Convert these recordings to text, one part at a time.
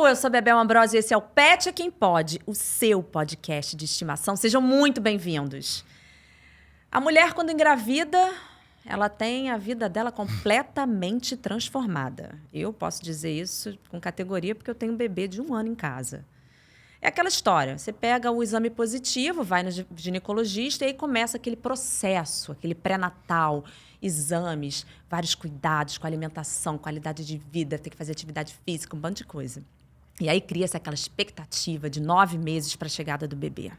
Eu sou Bebel Ambrosio e esse é o Pet é Quem Pode, o seu podcast de estimação. Sejam muito bem-vindos. A mulher, quando engravida, ela tem a vida dela completamente transformada. Eu posso dizer isso com categoria porque eu tenho um bebê de 1 ano em casa. É aquela história, você pega o exame positivo, vai no ginecologista e aí começa aquele processo, aquele pré-natal, exames, vários cuidados com alimentação, qualidade de vida, tem que fazer atividade física, um monte de coisa. E aí cria-se aquela expectativa de 9 meses para a chegada do bebê.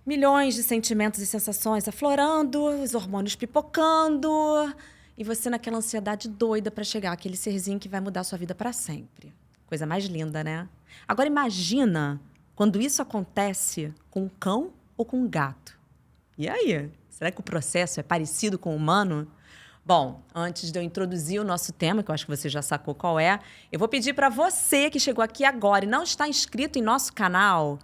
Milhões de sentimentos e sensações aflorando, os hormônios pipocando, e você naquela ansiedade doida para chegar aquele serzinho que vai mudar a sua vida para sempre. Coisa mais linda, né? Agora imagina quando isso acontece com um cão ou com um gato. E aí? Será que o processo é parecido com o humano? Bom, antes de eu introduzir o nosso tema, que eu acho que você já sacou qual é, eu vou pedir para você que chegou aqui agora e não está inscrito em nosso canal,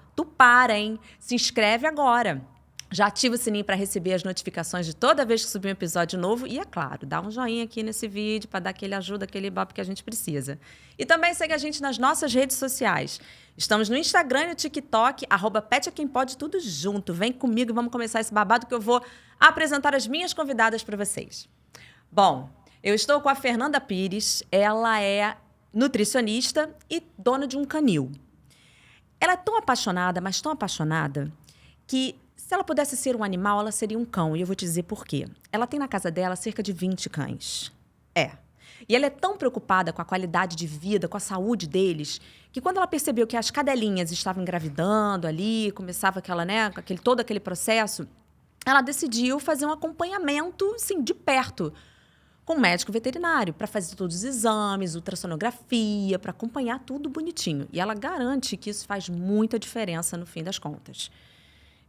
hein? Se inscreve agora. Já ativa o sininho para receber as notificações de toda vez que subir um episódio novo. E, é claro, dá um joinha aqui nesse vídeo para dar aquele ajuda, aquele ibope que a gente precisa. E também segue a gente nas nossas redes sociais. Estamos no Instagram e no TikTok, @PetEquemPode, tudo junto. Vem comigo e vamos começar esse babado que eu vou apresentar as minhas convidadas para vocês. Bom, eu estou com a Fernanda Pires. Ela é nutricionista e dona de um canil. Ela é tão apaixonada, mas tão apaixonada, que se ela pudesse ser um animal, ela seria um cão. E eu vou te dizer por quê. Ela tem na casa dela cerca de 20 cães. E ela é tão preocupada com a qualidade de vida, com a saúde deles, que quando ela percebeu que as cadelinhas estavam engravidando ali, começava todo aquele processo, ela decidiu fazer um acompanhamento, assim, de perto, com um médico veterinário, para fazer todos os exames, ultrassonografia, para acompanhar tudo bonitinho. E ela garante que isso faz muita diferença no fim das contas.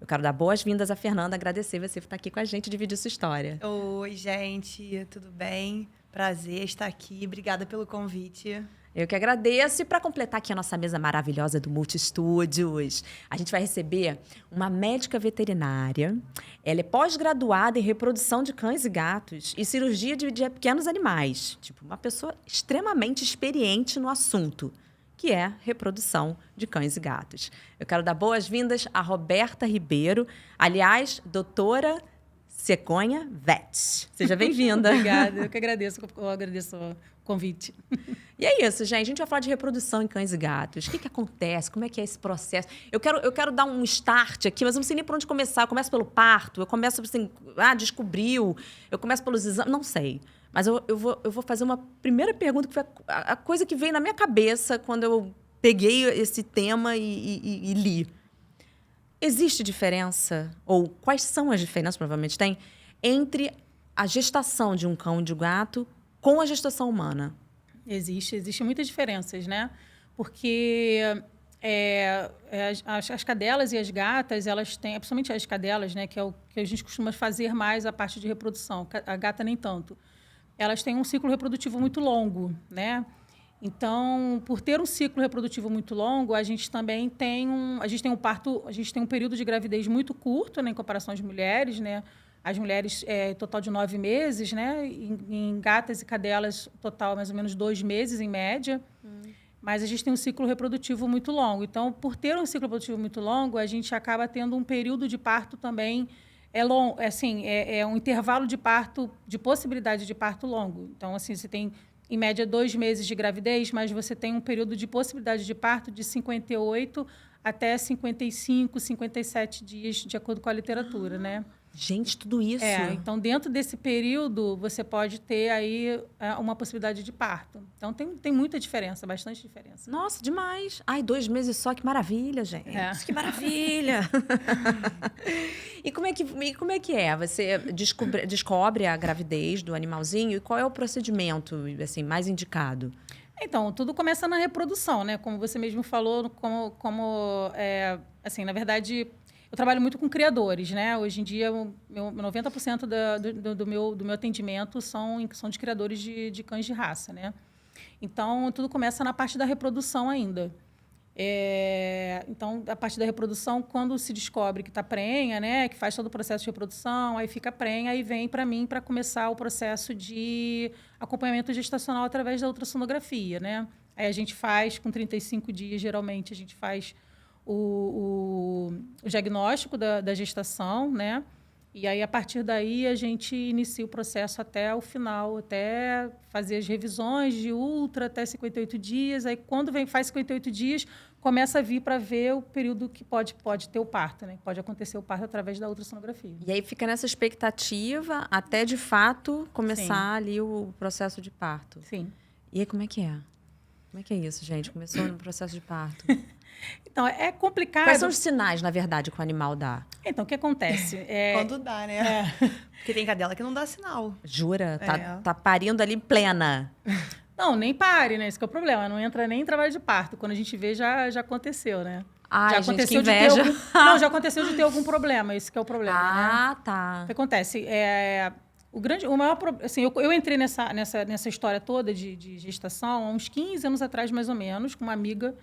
Eu quero dar boas-vindas à Fernanda, agradecer você por estar aqui com a gente e dividir sua história. Oi, gente, tudo bem? Prazer estar aqui, obrigada pelo convite. Eu que agradeço. E para completar aqui a nossa mesa maravilhosa do Multistúdios, a gente vai receber uma médica veterinária. Ela é pós-graduada em reprodução de cães e gatos e cirurgia de pequenos animais. Tipo, uma pessoa extremamente experiente no assunto, que é reprodução de cães e gatos. Eu quero dar boas-vindas a Roberta Ribeiro, aliás, doutora Cegonha Vet. Seja bem-vinda. Obrigada, eu agradeço o convite. E é isso, gente. A gente vai falar de reprodução em cães e gatos. O que acontece? Como é que é esse processo? Eu quero dar um start aqui, mas eu não sei nem por onde começar. Eu começo pelo parto, eu começo assim, descobriu. Eu começo pelos exames, não sei. Mas eu vou fazer uma primeira pergunta, que foi a coisa que veio na minha cabeça quando eu peguei esse tema e li. Existe diferença, ou quais são as diferenças, provavelmente tem, entre a gestação de um cão e de um gato com a gestação humana? Existem muitas diferenças, né? Porque as cadelas e as gatas, elas têm, principalmente as cadelas, né, que é o que a gente costuma fazer mais a parte de reprodução, a gata nem tanto. Elas têm um ciclo reprodutivo muito longo, né? Então, por ter um ciclo reprodutivo muito longo, a gente também tem um período de gravidez muito curto, né, em comparação às mulheres, né? As mulheres, total de 9 meses, né? Em gatas e cadelas, total mais ou menos 2 meses, em média. Mas a gente tem um ciclo reprodutivo muito longo. Então, por ter um ciclo reprodutivo muito longo, a gente acaba tendo um período de parto também longo. É um intervalo de parto, de possibilidade de parto longo. Então, assim, você tem, em média, 2 meses de gravidez, mas você tem um período de possibilidade de parto de 58 até 55, 57 dias, de acordo com a literatura, né? Gente, tudo isso. Então, dentro desse período, você pode ter aí uma possibilidade de parto. Então, tem muita diferença, bastante diferença. Nossa, demais. 2 meses só, que maravilha, gente. Que maravilha. E como é que é? Você descobre a gravidez do animalzinho e qual é o procedimento assim, mais indicado? Então, tudo começa na reprodução, né? Como você mesmo falou, na verdade, eu trabalho muito com criadores, né? Hoje em dia, 90% do meu atendimento são de criadores de cães de raça, né? Então, tudo começa na parte da reprodução ainda. Então, a parte da reprodução, quando se descobre que está prenha, né? Que faz todo o processo de reprodução, aí fica prenha, aí vem para mim para começar o processo de acompanhamento gestacional através da ultrassonografia, né? Aí a gente faz, com 35 dias, geralmente, a gente faz o diagnóstico da gestação, né? E aí, a partir daí, a gente inicia o processo até o final, até fazer as revisões de ultra até 58 dias. Aí, quando faz 58 dias, começa a vir para ver o período que pode ter o parto, né? Pode acontecer o parto através da ultrassonografia. E aí fica nessa expectativa até, de fato, começar ali o processo de parto. Sim. E aí, como é que é? Como é que é isso, gente? Começou no processo de parto. Então, é complicado. Quais são os sinais, na verdade, que o animal dá? Então, o que acontece? Quando dá, né? Porque tem cadela que não dá sinal. Jura? Tá parindo ali plena. Não, nem pare, né? Esse que é o problema. Não entra nem em trabalho de parto. Quando a gente vê, já aconteceu, né? Ai, já gente, aconteceu que inveja. Não, já aconteceu de ter algum problema. Esse que é o problema, né? Tá. O que acontece? O maior assim, eu entrei nessa história toda de gestação há uns 15 anos atrás, mais ou menos, com uma amiga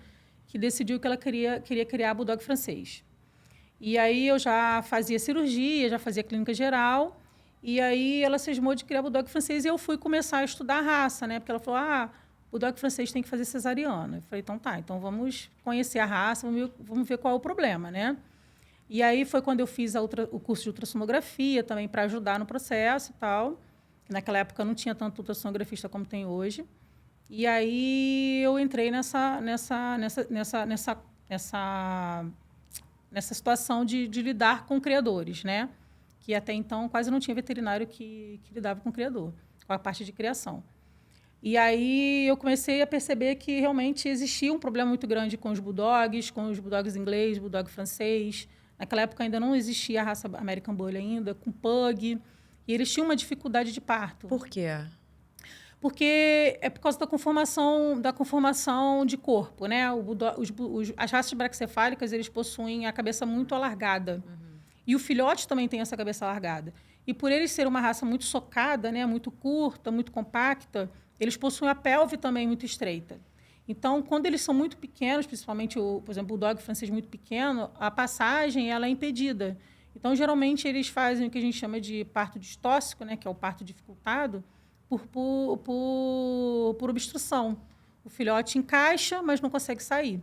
que decidiu que ela queria criar bulldog francês. E aí eu já fazia cirurgia, já fazia clínica geral, e aí ela cismou de criar bulldog francês e eu fui começar a estudar a raça, né? Porque ela falou, bulldog francês tem que fazer cesariana. Eu falei, então tá, então vamos conhecer a raça, vamos ver qual é o problema, né? E aí foi quando eu fiz o curso de ultrassonografia também para ajudar no processo e tal. Naquela época não tinha tanto ultrassonografista como tem hoje. E aí eu entrei nessa situação de lidar com criadores, né? Que até então quase não tinha veterinário que lidava com criador, com a parte de criação. E aí eu comecei a perceber que realmente existia um problema muito grande com os bulldogs inglês, bulldog francês. Naquela época ainda não existia a raça American Bully ainda, com pug. E eles tinham uma dificuldade de parto. Por quê? Porque é por causa da conformação de corpo, né? As raças braquicefálicas, eles possuem a cabeça muito alargada. Uhum. E o filhote também tem essa cabeça alargada. E por eles serem uma raça muito socada, né? Muito curta, muito compacta, eles possuem a pelve também muito estreita. Então, quando eles são muito pequenos, principalmente, por exemplo, o bulldog francês muito pequeno, a passagem ela é impedida. Então, geralmente, eles fazem o que a gente chama de parto distóxico, né? Que é o parto dificultado, por obstrução. O filhote encaixa, mas não consegue sair.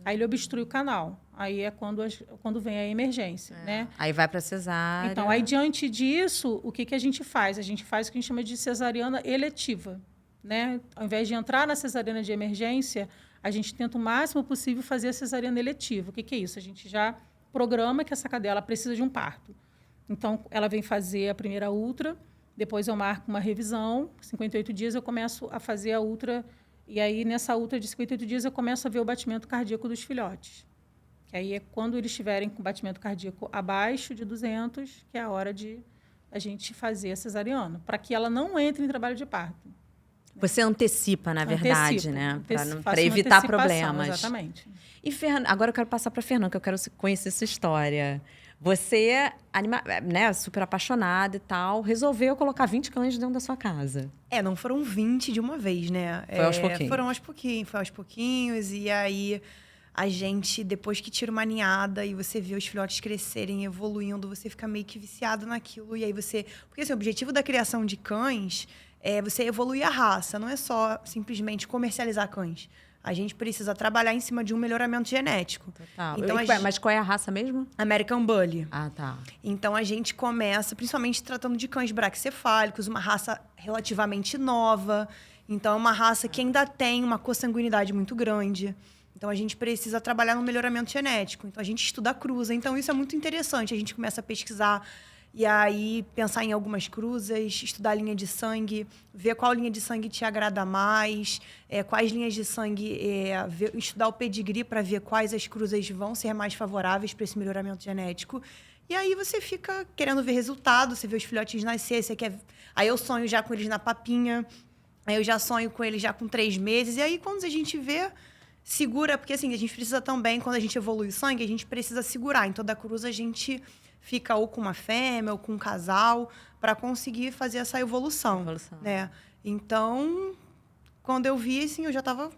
Aí ele obstrui o canal. Aí é quando vem a emergência, né? Aí vai para cesárea. Então, aí diante disso, o que a gente faz? A gente faz o que a gente chama de cesariana eletiva, né? Ao invés de entrar na cesariana de emergência, a gente tenta o máximo possível fazer a cesariana eletiva. O que é isso? A gente já programa que essa cadela precisa de um parto. Então, ela vem fazer a primeira ultra. Depois eu marco uma revisão, 58 dias eu começo a fazer a ultra, e aí nessa ultra de 58 dias eu começo a ver o batimento cardíaco dos filhotes. Que aí é quando eles estiverem com batimento cardíaco abaixo de 200, que é a hora de a gente fazer a cesariana, para que ela não entre em trabalho de parto. Você antecipa, na verdade, né? Para Faço evitar uma problemas. Exatamente. E agora eu quero passar para a Fernanda, que eu quero conhecer essa história. Você, né, super apaixonada e tal, resolveu colocar 20 cães dentro da sua casa. Não foram 20 de uma vez, né? Foi aos pouquinhos. Foi aos pouquinhos. E aí, a gente, depois que tira uma ninhada e você vê os filhotes crescerem, evoluindo, você fica meio que viciado naquilo. E aí você... Porque assim, o objetivo da criação de cães é você evoluir a raça. Não é só simplesmente comercializar cães. A gente precisa trabalhar em cima de um melhoramento genético. Total. Então, Mas qual é a raça mesmo? American Bully. Ah, tá. Então, a gente começa, principalmente tratando de cães braquicefálicos, uma raça relativamente nova. Então, é uma raça que ainda tem uma consanguinidade muito grande. Então, a gente precisa trabalhar no melhoramento genético. Então, a gente estuda a cruza. Então, isso é muito interessante. A gente começa a pesquisar e aí pensar em algumas cruzas, estudar a linha de sangue, ver qual linha de sangue te agrada mais, quais linhas de sangue, estudar o pedigree para ver quais as cruzas vão ser mais favoráveis para esse melhoramento genético. E aí você fica querendo ver resultado, você vê os filhotinhos nascer, você quer... Aí eu sonho já com eles na papinha, aí eu já sonho com eles já com 3 meses, e aí quando a gente vê, segura, porque assim, a gente precisa também, quando a gente evolui o sangue, a gente precisa segurar. Em toda cruz a gente fica ou com uma fêmea ou com um casal para conseguir fazer essa evolução. Né? Então, quando eu vi, assim, eu já estava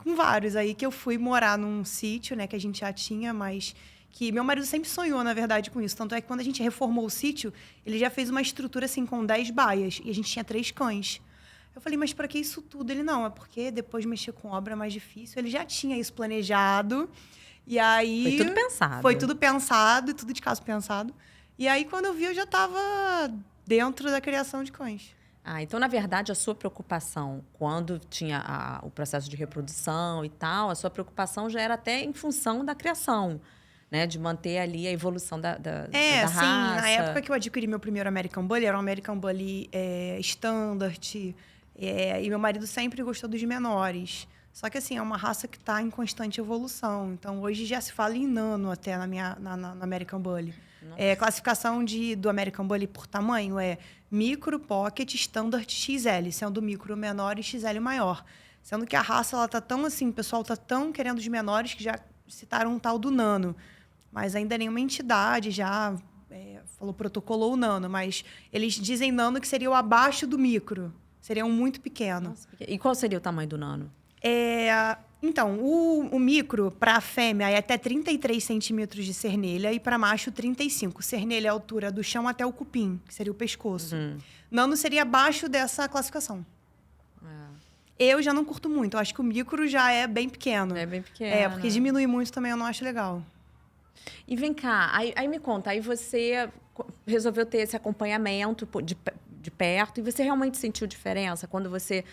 com vários. Aí que eu fui morar num sítio, né, que a gente já tinha, mas que meu marido sempre sonhou, na verdade, com isso. Tanto é que quando a gente reformou o sítio, ele já fez uma estrutura assim com 10 baias e a gente tinha 3 cães. Eu falei, mas para que isso tudo? Ele, não, é porque depois de mexer com obra é mais difícil. Ele já tinha isso planejado. E aí... Foi tudo pensado. Foi tudo pensado, tudo de caso pensado. E aí, quando eu vi, eu já estava dentro da criação de cães. Então, na verdade, a sua preocupação, quando tinha o processo de reprodução e tal, a sua preocupação já era até em função da criação, né? De manter ali a evolução da raça. Na época que eu adquiri meu primeiro American Bully, era um American Bully Standard. E meu marido sempre gostou dos menores. Só que, assim, é uma raça que está em constante evolução. Então, hoje já se fala em nano até na American Bully. Classificação do American Bully por tamanho é micro, pocket, standard, XL. Sendo micro menor e XL maior. Sendo que a raça, ela tá tão assim, o pessoal tá tão querendo os menores que já citaram um tal do nano. Mas ainda nenhuma entidade já protocolou o nano. Mas eles dizem nano que seria o abaixo do micro. Seria um muito pequeno. Nossa, e qual seria o tamanho do nano? Então, o micro, para a fêmea, é até 33 centímetros de cernelha e para macho, 35. Cernelha é a altura do chão até o cupim, que seria o pescoço. Nano seria abaixo dessa classificação. Eu já não curto muito. Eu acho que o micro já é bem pequeno. É bem pequeno. Porque diminui muito também, eu não acho legal. E vem cá, aí me conta, aí você resolveu ter esse acompanhamento de perto e você realmente sentiu diferença quando você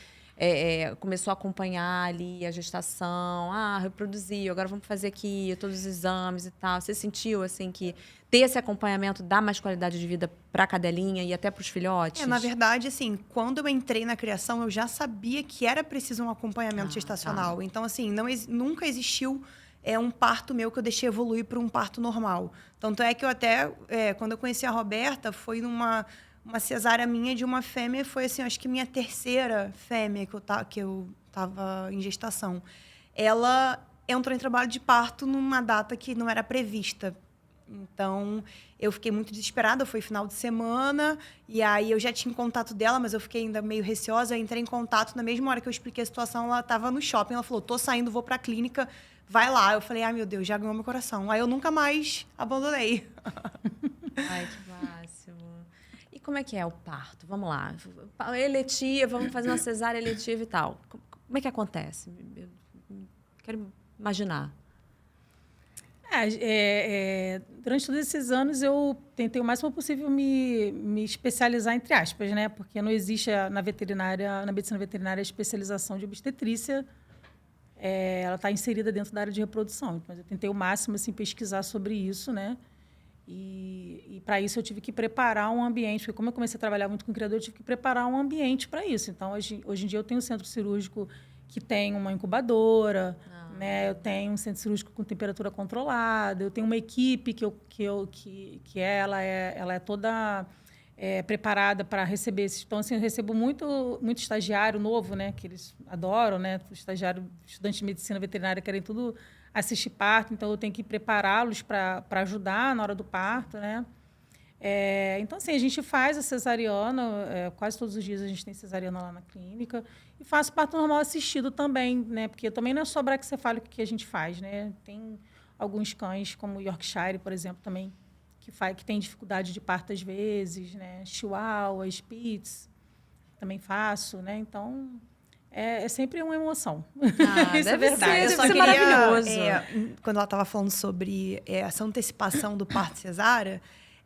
começou a acompanhar ali a gestação, reproduziu, agora vamos fazer aqui todos os exames e tal. Você sentiu, assim, que ter esse acompanhamento dá mais qualidade de vida para a cadelinha e até para os filhotes? Na verdade, assim, quando eu entrei na criação, eu já sabia que era preciso um acompanhamento gestacional. Tá. Então, assim, nunca existiu um parto meu que eu deixei evoluir para um parto normal. Tanto é que eu até, quando eu conheci a Roberta, foi numa cesárea minha de uma fêmea, foi assim, acho que minha terceira fêmea que eu estava em gestação. Ela entrou em trabalho de parto numa data que não era prevista. Então, eu fiquei muito desesperada, foi final de semana, e aí eu já tinha contato dela, mas eu fiquei ainda meio receosa, eu entrei em contato, na mesma hora que eu expliquei a situação, ela estava no shopping, ela falou, tô saindo, vou pra clínica, vai lá. Eu falei, ai meu Deus, já ganhou meu coração. Aí eu nunca mais abandonei. Ai, que máximo. E como é que é o parto? Vamos lá. Eletiva, vamos fazer uma cesárea eletiva e tal. Como é que acontece? Eu quero imaginar. Durante todos esses anos, eu tentei o máximo possível me especializar, entre aspas, né? Porque não existe na medicina veterinária, a especialização de obstetrícia. Ela está inserida dentro da área de reprodução. Mas eu tentei o máximo assim, pesquisar sobre isso, né? E para isso eu tive que preparar um ambiente, porque como eu comecei a trabalhar muito com criador, eu tive que preparar um ambiente para isso. Então, hoje em dia, eu tenho um centro cirúrgico que tem uma incubadora, né? Eu tenho um centro cirúrgico com temperatura controlada, eu tenho uma equipe ela é toda preparada para receber esses. Então, assim, eu recebo muito estagiário novo, né? Que eles adoram, né? Estagiário, estudante de medicina veterinária, querem tudo assistir parto, então eu tenho que prepará-los para ajudar na hora do parto, né? Então, assim, a gente faz a cesariana, quase todos os dias a gente tem cesariana lá na clínica, e faço parto normal assistido também, né? Porque também não é só braquicefálico que a gente faz, né? Tem alguns cães, como o Yorkshire, por exemplo, também, que tem dificuldade de parto às vezes, né? Chihuahua, Spitz, também faço, né? Então, é sempre uma emoção. Isso é verdade. Isso é maravilhoso. Quando ela estava falando sobre essa antecipação do parto cesárea,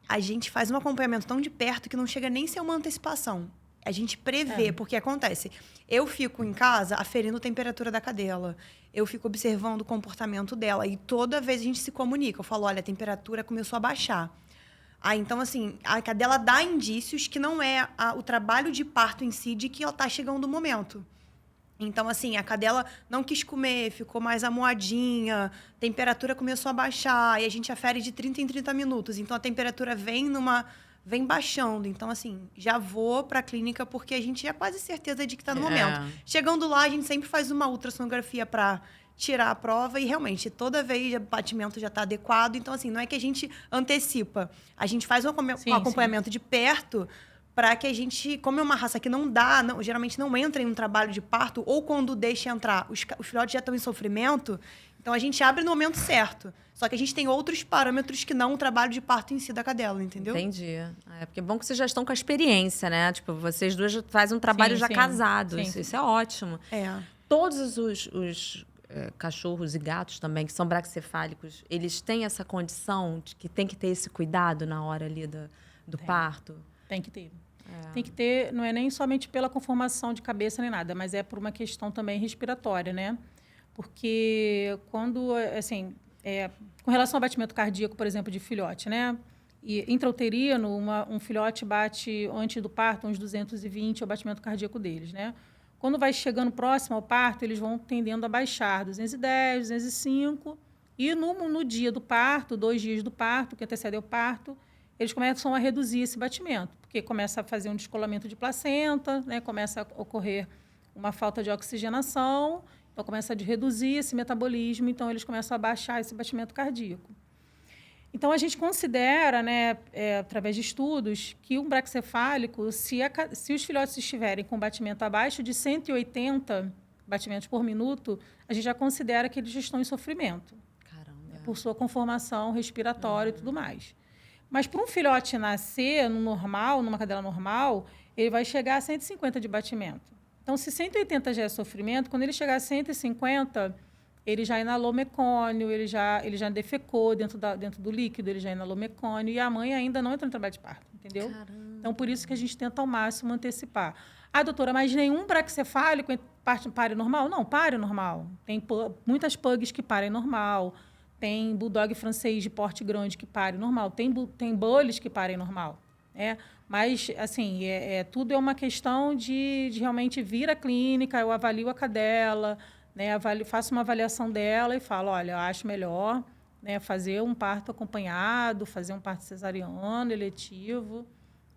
a gente faz um acompanhamento tão de perto que não chega nem a ser uma antecipação. A gente prevê, porque acontece. Eu fico em casa aferindo a temperatura da cadela. Eu fico observando o comportamento dela. E toda vez a gente se comunica. Eu falo, olha, a temperatura começou a baixar. Então, assim, a cadela dá indícios que não é o trabalho de parto em si de que ela está chegando o momento. Então, assim, a cadela não quis comer, ficou mais amuadinha, a temperatura começou a baixar, e a gente afere de 30 em 30 minutos. Então, a temperatura vem baixando. Então, assim, já vou para a clínica porque a gente já quase certeza de que está no momento. Chegando lá, a gente sempre faz uma ultrassonografia para tirar a prova e, realmente, toda vez o batimento já está adequado. Então, assim, não é que a gente antecipa. A gente faz um acompanhamento de perto para que a gente, como é uma raça que geralmente não entra em um trabalho de parto, ou quando deixa entrar, os filhotes já estão em sofrimento, então a gente abre no momento certo. Só que a gente tem outros parâmetros que não o trabalho de parto em si da cadela, entendeu? Entendi. É porque é bom que vocês já estão com a experiência, né? Tipo, vocês duas já fazem um trabalho já casados. Sim. Isso é ótimo. É. Todos os cachorros e gatos também, que são braquicefálicos, eles têm essa condição de que tem que ter esse cuidado na hora ali do parto? Tem que ter. Tem que ter, não é nem somente pela conformação de cabeça nem nada, mas é por uma questão também respiratória, né? Porque quando, assim, com relação ao batimento cardíaco, por exemplo, de filhote, né? E intrauterino, um filhote bate antes do parto uns 220, é o batimento cardíaco deles, né? Quando vai chegando próximo ao parto, eles vão tendendo a baixar 210, 205, e no dia do parto, 2 dias do parto, que antecede ao parto, eles começam a reduzir esse batimento, porque começa a fazer um descolamento de placenta, né? Começa a ocorrer uma falta de oxigenação, então começa a reduzir esse metabolismo, então eles começam a baixar esse batimento cardíaco. Então, a gente considera, né, através de estudos, que um braquicefálico, se os filhotes estiverem com batimento abaixo de 180 batimentos por minuto, a gente já considera que eles já estão em sofrimento. Caramba. Por sua conformação respiratória e tudo mais. Mas para um filhote nascer no normal, numa cadela normal, ele vai chegar a 150 de batimento. Então, se 180 já é sofrimento, quando ele chegar a 150, ele já inalou mecônio, ele já defecou dentro do líquido, ele já inalou mecônio, e a mãe ainda não entrou no trabalho de parto, entendeu? Caramba. Então, por isso que a gente tenta ao máximo antecipar. Ah, doutora, mas nenhum braquicefálico pare normal? Não, pare normal. Tem muitas pugs que parem normal. Tem bulldog francês de porte grande que pare normal. Tem bullies que parem normal. Mas, assim, tudo é uma questão de realmente vir à clínica, eu avalio a cadela, né, faço uma avaliação dela e falo, olha, eu acho melhor, né, fazer um parto acompanhado, fazer um parto cesariano, eletivo,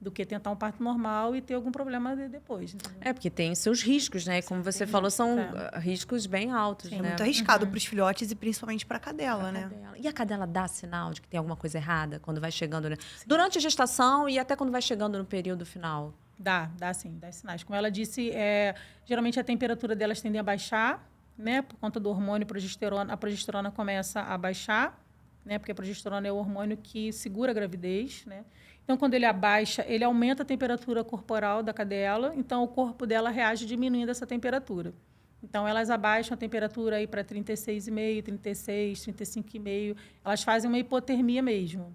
do que tentar um parto normal e ter algum problema depois. Entendeu? Porque tem seus riscos, né? Como você falou, são riscos bem altos, né? Muito arriscado para os filhotes e principalmente para a cadela, né? E a cadela dá sinal de que tem alguma coisa errada quando vai chegando, né? Durante a gestação e até quando vai chegando no período final? Dá sim, dá sinais. Como ela disse, geralmente a temperatura delas tende a baixar, né? Por conta do hormônio progesterona, a progesterona começa a baixar, né? Porque a progesterona é o hormônio que segura a gravidez, né? Então, quando ele abaixa, ele aumenta a temperatura corporal da cadela, então o corpo dela reage diminuindo essa temperatura. Então, elas abaixam a temperatura aí para 36,5, 36, 35,5. Elas fazem uma hipotermia mesmo.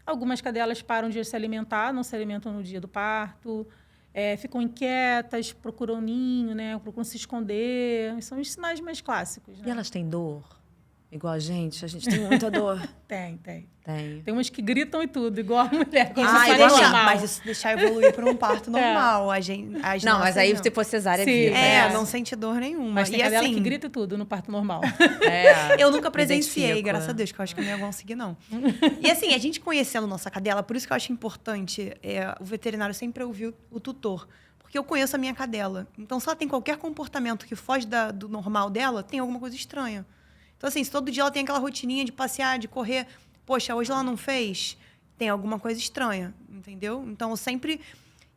Algumas cadelas param de se alimentar, não se alimentam no dia do parto, ficam inquietas, procuram ninho, né? Procuram se esconder. São os sinais mais clássicos. Né? E elas têm dor? Igual a gente tem muita dor. Tem. Tem. Tem umas que gritam e tudo, igual a mulher. Mas isso deixar evoluir para um parto normal. Não, mas aí se for cesárea, não sente dor nenhuma. Mas tem cadela que grita e tudo no parto normal. Eu nunca presenciei, graças a Deus, que eu acho que não ia conseguir, não. E assim, a gente conhecendo nossa cadela, por isso que eu acho importante o veterinário sempre ouvir o tutor. Porque eu conheço a minha cadela. Então, se ela tem qualquer comportamento que foge do normal dela, tem alguma coisa estranha. Então, assim, se todo dia ela tem aquela rotininha de passear, de correr, poxa, hoje ela não fez, tem alguma coisa estranha, entendeu? Então, eu sempre...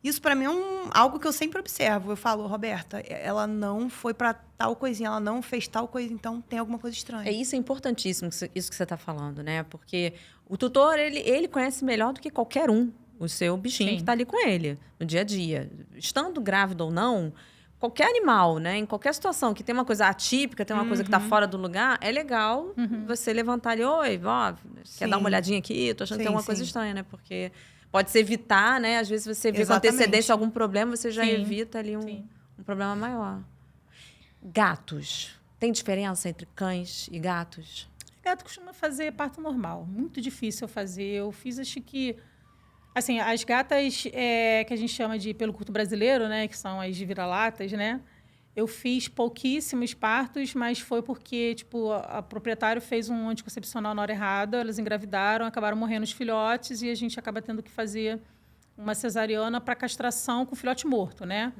Isso, para mim, é algo que eu sempre observo. Eu falo, Roberta, ela não foi para tal coisinha, ela não fez tal coisa, então tem alguma coisa estranha. Isso é importantíssimo, isso que você está falando, né? Porque o tutor, ele conhece melhor do que qualquer um o seu bichinho que está ali com ele, no dia a dia. Estando grávida ou não... Qualquer animal, né? Em qualquer situação que tem uma coisa atípica, tem uma coisa que está fora do lugar, é legal você levantar ali, oi, quer dar uma olhadinha aqui? Tô achando que tem uma coisa estranha, né? Porque pode se evitar, né? Às vezes você vê com antecedência algum problema, você já evita ali um problema maior. Gatos. Tem diferença entre cães e gatos? Gato costuma fazer parto normal. Muito difícil fazer. Eu fiz, acho que... Assim, as gatas que a gente chama de pelo curto brasileiro, né, que são as de vira-latas, né? Eu fiz pouquíssimos partos, mas foi porque, tipo, a proprietário fez um anticoncepcional na hora errada, elas engravidaram, acabaram morrendo os filhotes e a gente acaba tendo que fazer uma cesariana para castração com filhote morto, né?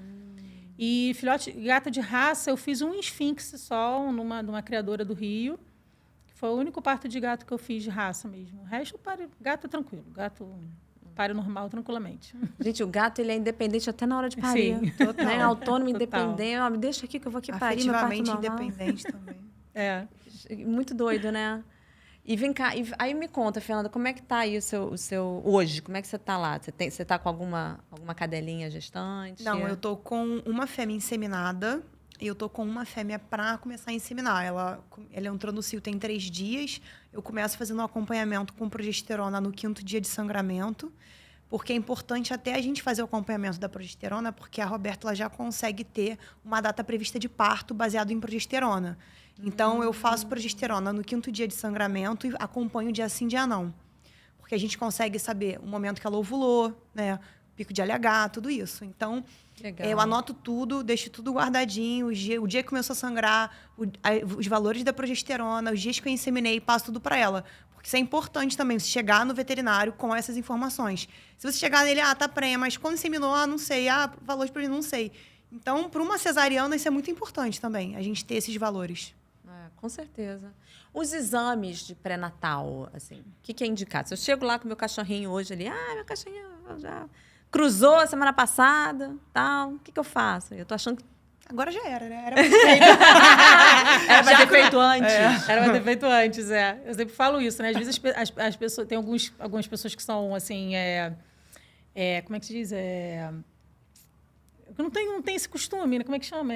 E gata de raça, eu fiz um esfinx só numa criadora do Rio, que foi o único parto de gato que eu fiz de raça mesmo. O resto, gato é tranquilo, gato... pare normal, tranquilamente. Gente, o gato, ele é independente até na hora de parir. Sim, total. Né? Autônomo, Total. independente. Ó, me deixa aqui que eu vou aqui parir meu parto Afetivamente normal. independente também. É. Muito doido, né? E vem cá, aí me conta, Fernanda, como é que tá aí o seu hoje? Como é que você tá lá? Você tá com alguma cadelinha gestante? Não, eu tô com uma fêmea inseminada e eu tô com uma fêmea para começar a inseminar. Ela entrou no cio tem 3 dias. Eu começo fazendo um acompanhamento com progesterona no 5º dia de sangramento, porque é importante até a gente fazer o acompanhamento da progesterona, porque a Roberta ela já consegue ter uma data prevista de parto baseado em progesterona. Então, eu faço progesterona no 5º dia de sangramento e acompanho dia sim, dia não. Porque a gente consegue saber o momento que ela ovulou, né? Pico de LH, tudo isso. Então, Legal. eu anoto tudo, deixo tudo guardadinho. O dia que começou a sangrar, os valores da progesterona, os dias que eu inseminei, passo tudo para ela. Porque isso é importante também, você chegar no veterinário com essas informações. Se você chegar nele, tá prenha, mas quando inseminou, não sei. Valores para ele, não sei. Então, para uma cesariana, isso é muito importante também, a gente ter esses valores. Com certeza. Os exames de pré-natal, assim, o que é indicado? Se eu chego lá com meu cachorrinho hoje ali, meu cachorrinho já cruzou a semana passada, tal, o que eu faço? Eu tô achando que... Agora já era, né? Era perfeito. Era pra ter feito antes. Era pra ter feito antes, Eu sempre falo isso, né? Às vezes as pessoas... Tem algumas pessoas que são, assim, como é que se diz? Não tem esse costume, né? Como é que chama?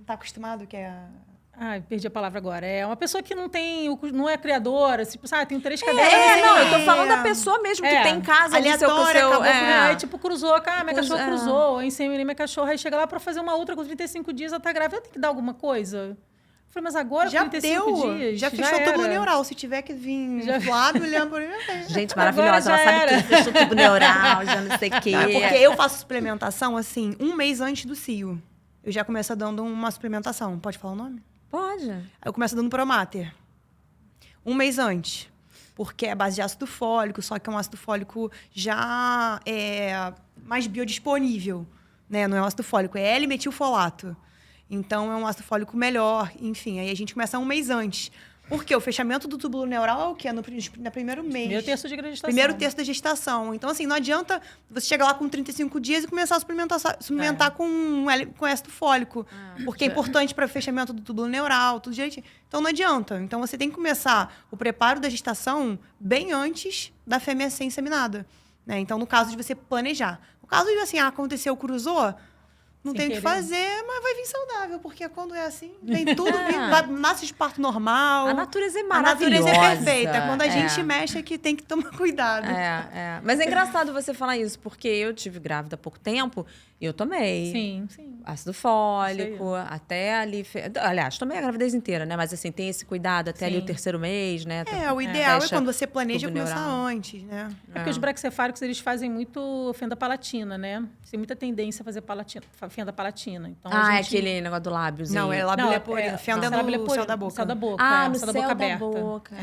Tá acostumado que é... Perdi a palavra agora. É uma pessoa que não é criadora, tipo, tem 3 cadelas. Não, eu tô falando da pessoa mesmo que tem em casa ali, aleatória, Aí, tipo, cruzou, minha cachorra cruzou, aí inseminei minha cachorra, aí chega lá pra fazer uma outra com 35 dias, ela tá grávida, eu tenho que dar alguma coisa? Eu falei, mas agora, já com 35 dias, já fechou o tubo neural. Se tiver que vir Flávio, olhando por mim, gente maravilhosa, ela sabe tudo, fechou o tubo neural, já não sei o quê. Porque eu faço suplementação, assim, 1 mês antes do cio. Eu já começo dando uma suplementação. Pode falar o nome? Pode. Aí eu começo dando Promater. 1 mês antes. Porque é base de ácido fólico, só que é um ácido fólico já mais biodisponível. Né? Não é um ácido fólico, é L-metilfolato. Então, é um ácido fólico melhor. Enfim, aí a gente começa 1 mês antes. Porque o fechamento do túbulo neural é o quê? No primeiro mês. Primeiro terço de gestação. Primeiro terço da gestação. Então, assim, não adianta você chegar lá com 35 dias e começar a suplementar com ácido fólico. Porque é importante para o fechamento do túbulo neural, tudo direitinho. Então, não adianta. Então, você tem que começar o preparo da gestação bem antes da fêmea ser inseminada. Né? Então, no caso de você planejar. No caso de, assim, aconteceu, cruzou... Não tem o que fazer, mas vai vir saudável, porque quando é assim, vem tudo, nasce de parto normal. A natureza é maravilhosa. A natureza é perfeita. Quando a gente mexe é que tem que tomar cuidado. Mas é engraçado você falar isso, porque eu tive grávida há pouco tempo e eu tomei. Sim. Ácido fólico, até ali... Aliás, tomei a gravidez inteira, né? Mas assim, tem esse cuidado até ali o 3º mês, né? O ideal é quando você planeja começar antes, né? Porque os braquicefálicos, eles fazem muito fenda palatina, né? Tem muita tendência a fazer fenda palatina. Então, é aquele negócio do lábiozinho. Não, é lábio leporino. Fenda no céu da boca. Céu da boca, no céu da boca aberta.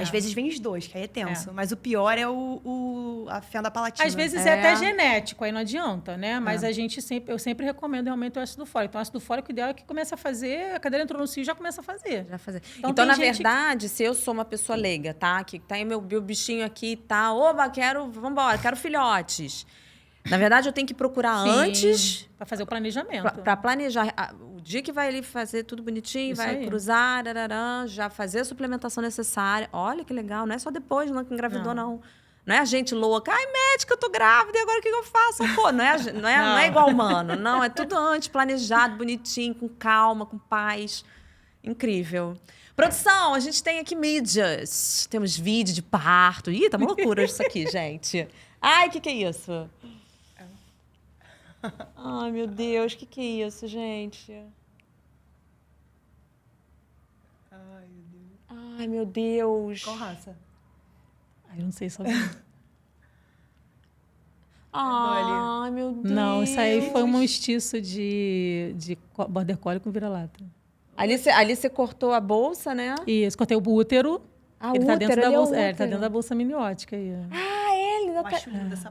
Às vezes vem os dois, que aí é tenso. Mas o pior é a fenda palatina. Às vezes é até genético, aí não adianta, né? Mas eu sempre recomendo realmente o ácido fólico. Então, o ácido fólico, o ideal é que comece a fazer, a cadeira entrou no cio, já começa a fazer. Então na verdade, se eu sou uma pessoa leiga, tá? Que tá aí meu bichinho aqui, tá? Oba, quero filhotes. Na verdade, eu tenho que procurar antes... Para fazer o planejamento. Para planejar. O dia que vai ali fazer tudo bonitinho, Isso vai aí. cruzar, já fazer a suplementação necessária. Olha que legal, não é só depois que engravidou, não. Não é a gente louca. Médica, eu tô grávida, e agora o que eu faço? Pô, não é igual humano. Não, é tudo antes, planejado, bonitinho, com calma, com paz. Incrível. Produção, a gente tem aqui mídias. Temos vídeo de parto. Ih, tá uma loucura isso aqui, gente. Ai, o que é isso? Ai, meu Deus, o que é isso, gente? Ai, meu Deus. Qual raça? Eu não sei só. Ai, meu Deus. Não, isso aí foi um mestiço de border collie com vira-lata. Ali você cortou a bolsa, né? Isso, cortei o útero. Ele tá dentro da bolsa. Ele tá dentro da bolsa amniótica aí. Ele não tá...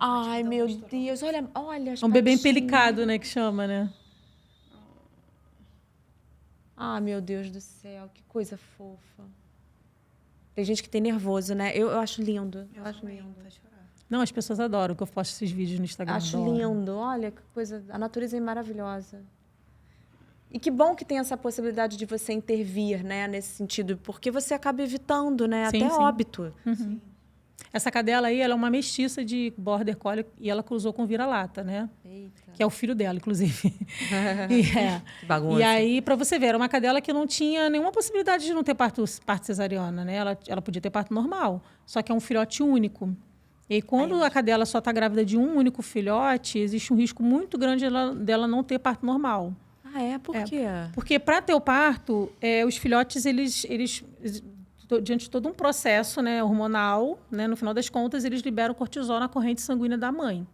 Ai, meu Deus. Olha as um bebê patinhas. empelicado, né, que chama, né? Ai, meu Deus do céu, que coisa fofa. Tem gente que tem nervoso, né? Eu acho lindo. Eu acho lindo. Não, as pessoas adoram que eu posto esses vídeos no Instagram. Acho adoram. lindo. Olha que coisa. A natureza é maravilhosa. E que bom que tem essa possibilidade de você intervir, né, nesse sentido, porque você acaba evitando, né, Sim, até sim. óbito. Uhum. Essa cadela aí, ela é uma mestiça de Border Collie e ela cruzou com vira-lata, né? Eita. Que é o filho dela, inclusive. Que bagunça. E aí, para você ver, era uma cadela que não tinha nenhuma possibilidade de não ter parto cesariana, né? Ela podia ter parto normal, só que é um filhote único. E aí, quando a cadela só está grávida de um único filhote, existe um risco muito grande dela não ter parto normal. Ah, é? Por quê? Porque para ter o parto, os filhotes, eles diante de todo um processo, né, hormonal, né, no final das contas, eles liberam cortisol na corrente sanguínea da mãe.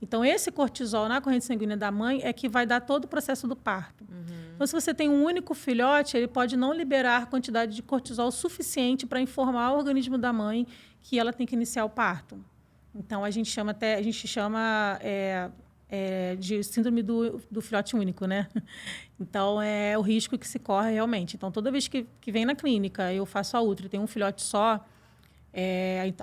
Então, esse cortisol na corrente sanguínea da mãe é que vai dar todo o processo do parto. Então, se você tem um único filhote, ele pode não liberar quantidade de cortisol suficiente para informar o organismo da mãe que ela tem que iniciar o parto. Então, a gente chama de síndrome do filhote único, né? Então, é o risco que se corre realmente. Então, toda vez que vem na clínica, eu faço a ultra e tem um filhote só,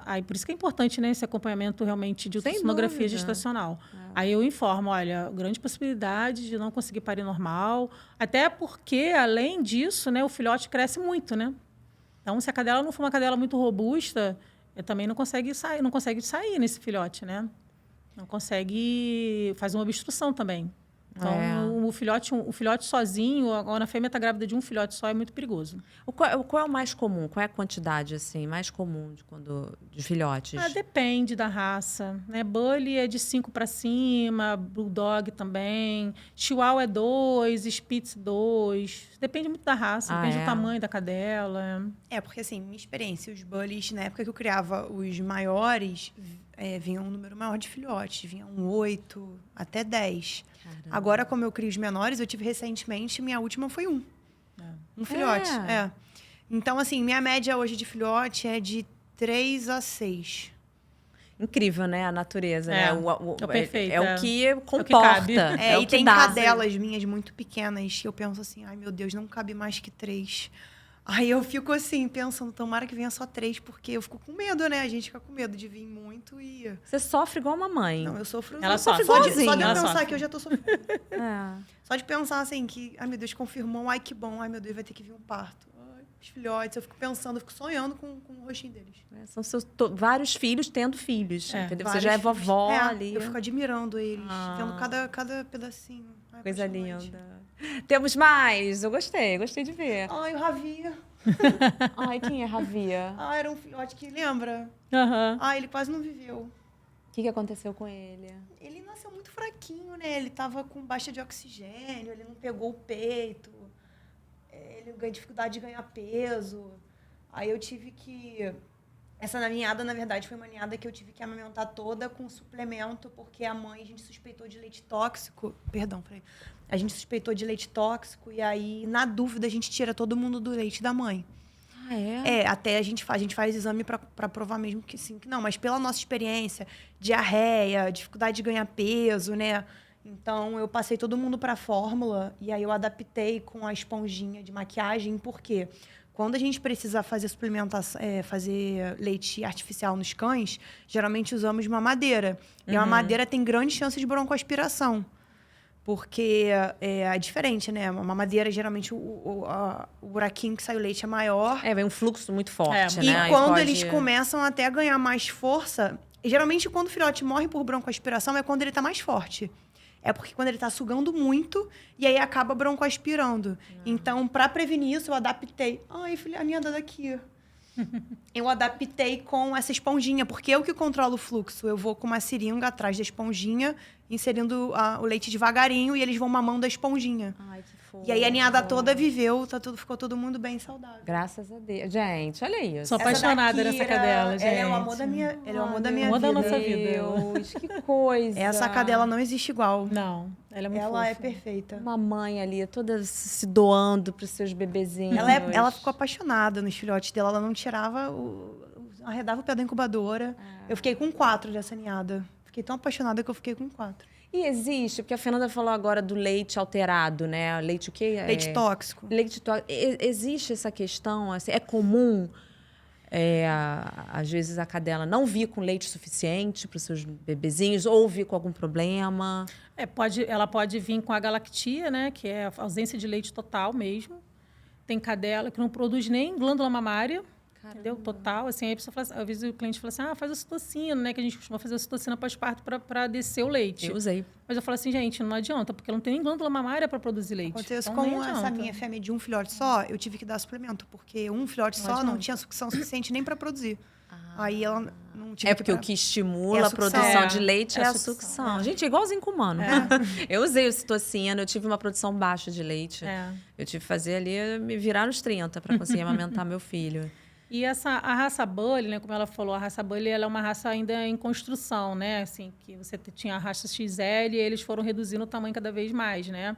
aí por isso que é importante, né, esse acompanhamento realmente de ultrassonografia gestacional. Aí eu informo, olha, grande possibilidade de não conseguir parir normal, até porque, além disso, né, o filhote cresce muito, né? Então, se a cadela não for uma cadela muito robusta, também não consegue sair nesse filhote, né? Não consegue fazer uma obstrução também. Então, o filhote sozinho, agora a fêmea está grávida de um filhote só, é muito perigoso. Qual é o mais comum? Qual é a quantidade assim, mais comum de filhotes? Depende da raça, né? Bully é de 5 para cima, Bulldog também, Chihuahua é 2, Spitz 2. Depende muito da raça, depende do tamanho da cadela. Porque assim, minha experiência, os bullies, na época que eu criava os maiores, vinha um número maior de filhotes, vinha 8 até 10. Caramba. Agora, como eu crio os menores, eu tive recentemente, minha última foi um filhote. Então, assim, minha média hoje de filhote é de 3 a 6. Incrível, né? A natureza, né? É perfeito. É o que comporta. É o que cabe. É o e que tem dá. cadelas minhas muito pequenas que eu penso assim, ai meu Deus, não cabe mais que 3. Aí eu fico assim, pensando, tomara que venha só 3, porque eu fico com medo, né? A gente fica com medo de vir muito e... Você sofre igual a mamãe. Não, eu sofro... Ela sofre só de igualzinho. eu Ela pensar sofre. que eu já tô sofrendo. Só de pensar assim, que, ai meu Deus, confirmou, ai que bom, ai meu Deus, vai ter que vir um parto. Ai, os filhotes, eu fico pensando, eu fico sonhando com o rostinho deles. São vários filhos tendo filhos, entendeu? Você já é Vários vovó filhos. ali. Eu fico admirando eles, vendo cada pedacinho. Ai, Coisa apaixonante. linda. Temos mais. Eu gostei de ver. Ai, o Ravi. Ai, quem é Ravia? Era um filhote que, lembra? Ele quase não viveu. O que aconteceu com ele? Ele nasceu muito fraquinho, né? Ele tava com baixa de oxigênio, ele não pegou o peito, ele ganhou dificuldade de ganhar peso. Aí eu tive que... Essa ninhada, na verdade, foi uma ninhada que eu tive que amamentar toda com suplemento, porque a mãe, a gente suspeitou de leite tóxico. A gente suspeitou de leite tóxico e aí, na dúvida, a gente tira todo mundo do leite da mãe. Ah, é? Até a gente faz exame para provar mesmo que sim, que não. Mas pela nossa experiência, diarreia, dificuldade de ganhar peso, né? Então, eu passei todo mundo para a fórmula e aí eu adaptei com a esponjinha de maquiagem, porque quando a gente precisa fazer suplementação, fazer leite artificial nos cães, geralmente usamos mamadeira. E a mamadeira tem grande chance de broncoaspiração. Porque é diferente, né? A mamadeira, geralmente, o buraquinho que sai o leite é maior. Vem um fluxo muito forte, E né? quando eles começam até a ganhar mais força... Geralmente, quando o filhote morre por broncoaspiração, é quando ele está mais forte. É porque quando ele está sugando muito, e aí acaba broncoaspirando. Então, para prevenir isso, eu adaptei... Ai, filha, a minha daqui. Eu adaptei com essa esponjinha, porque eu que controlo o fluxo. Eu vou com uma seringa atrás da esponjinha, inserindo o leite devagarinho, e eles vão mamando a esponjinha. Ai, que fofo. E aí a ninhada toda viveu, ficou todo mundo bem saudável. Graças a Deus. Gente, olha isso. Sou apaixonada nessa cadela, gente. Ela é o amor da minha, ela é o amor da minha amor vida. da nossa vida. Deus, que coisa. Essa cadela não existe igual. Não, ela é muito Ela é fofa. perfeita. Uma mãe ali, toda se doando para os seus bebezinhos. Ela ficou apaixonada nos filhotes dela. Ela não tirava, arredava o pé da incubadora. Eu fiquei com 4 dessa ninhada. Fiquei tão apaixonada que eu fiquei com 4. E existe, porque a Fernanda falou agora do leite alterado, né? Leite o quê? Leite tóxico. Leite tóxico. Existe essa questão, assim, é comum às vezes a cadela não vir com leite suficiente para os seus bebezinhos ou vir com algum problema? Ela pode vir com a galactia, né? Que é a ausência de leite total mesmo. Tem cadela que não produz nem glândula mamária. Caramba. Entendeu? Total. Assim, aí a pessoa fala assim, às vezes o cliente fala assim, faz ocitocina, né? Que a gente costuma fazer ocitocina pós-parto para descer o leite. Eu usei. Mas eu falo assim, gente, não adianta, porque ela não tem nem glândula mamária para produzir leite. Aconteceu então, com essa minha fêmea de um filhote só, eu tive que dar suplemento, porque um filhote só não tinha sucção suficiente nem para produzir. Aí ela não tinha. Porque o que estimula a produção de leite é a sucção. Gente, é igualzinho com o humano. Eu usei ocitocina, eu tive uma produção baixa de leite. Eu tive que fazer ali, me virar nos 30 para conseguir amamentar meu filho. E a raça Bully, né, como ela falou, a raça Bully ela é uma raça ainda em construção, né? Assim, que você tinha a raça XL e eles foram reduzindo o tamanho cada vez mais, né?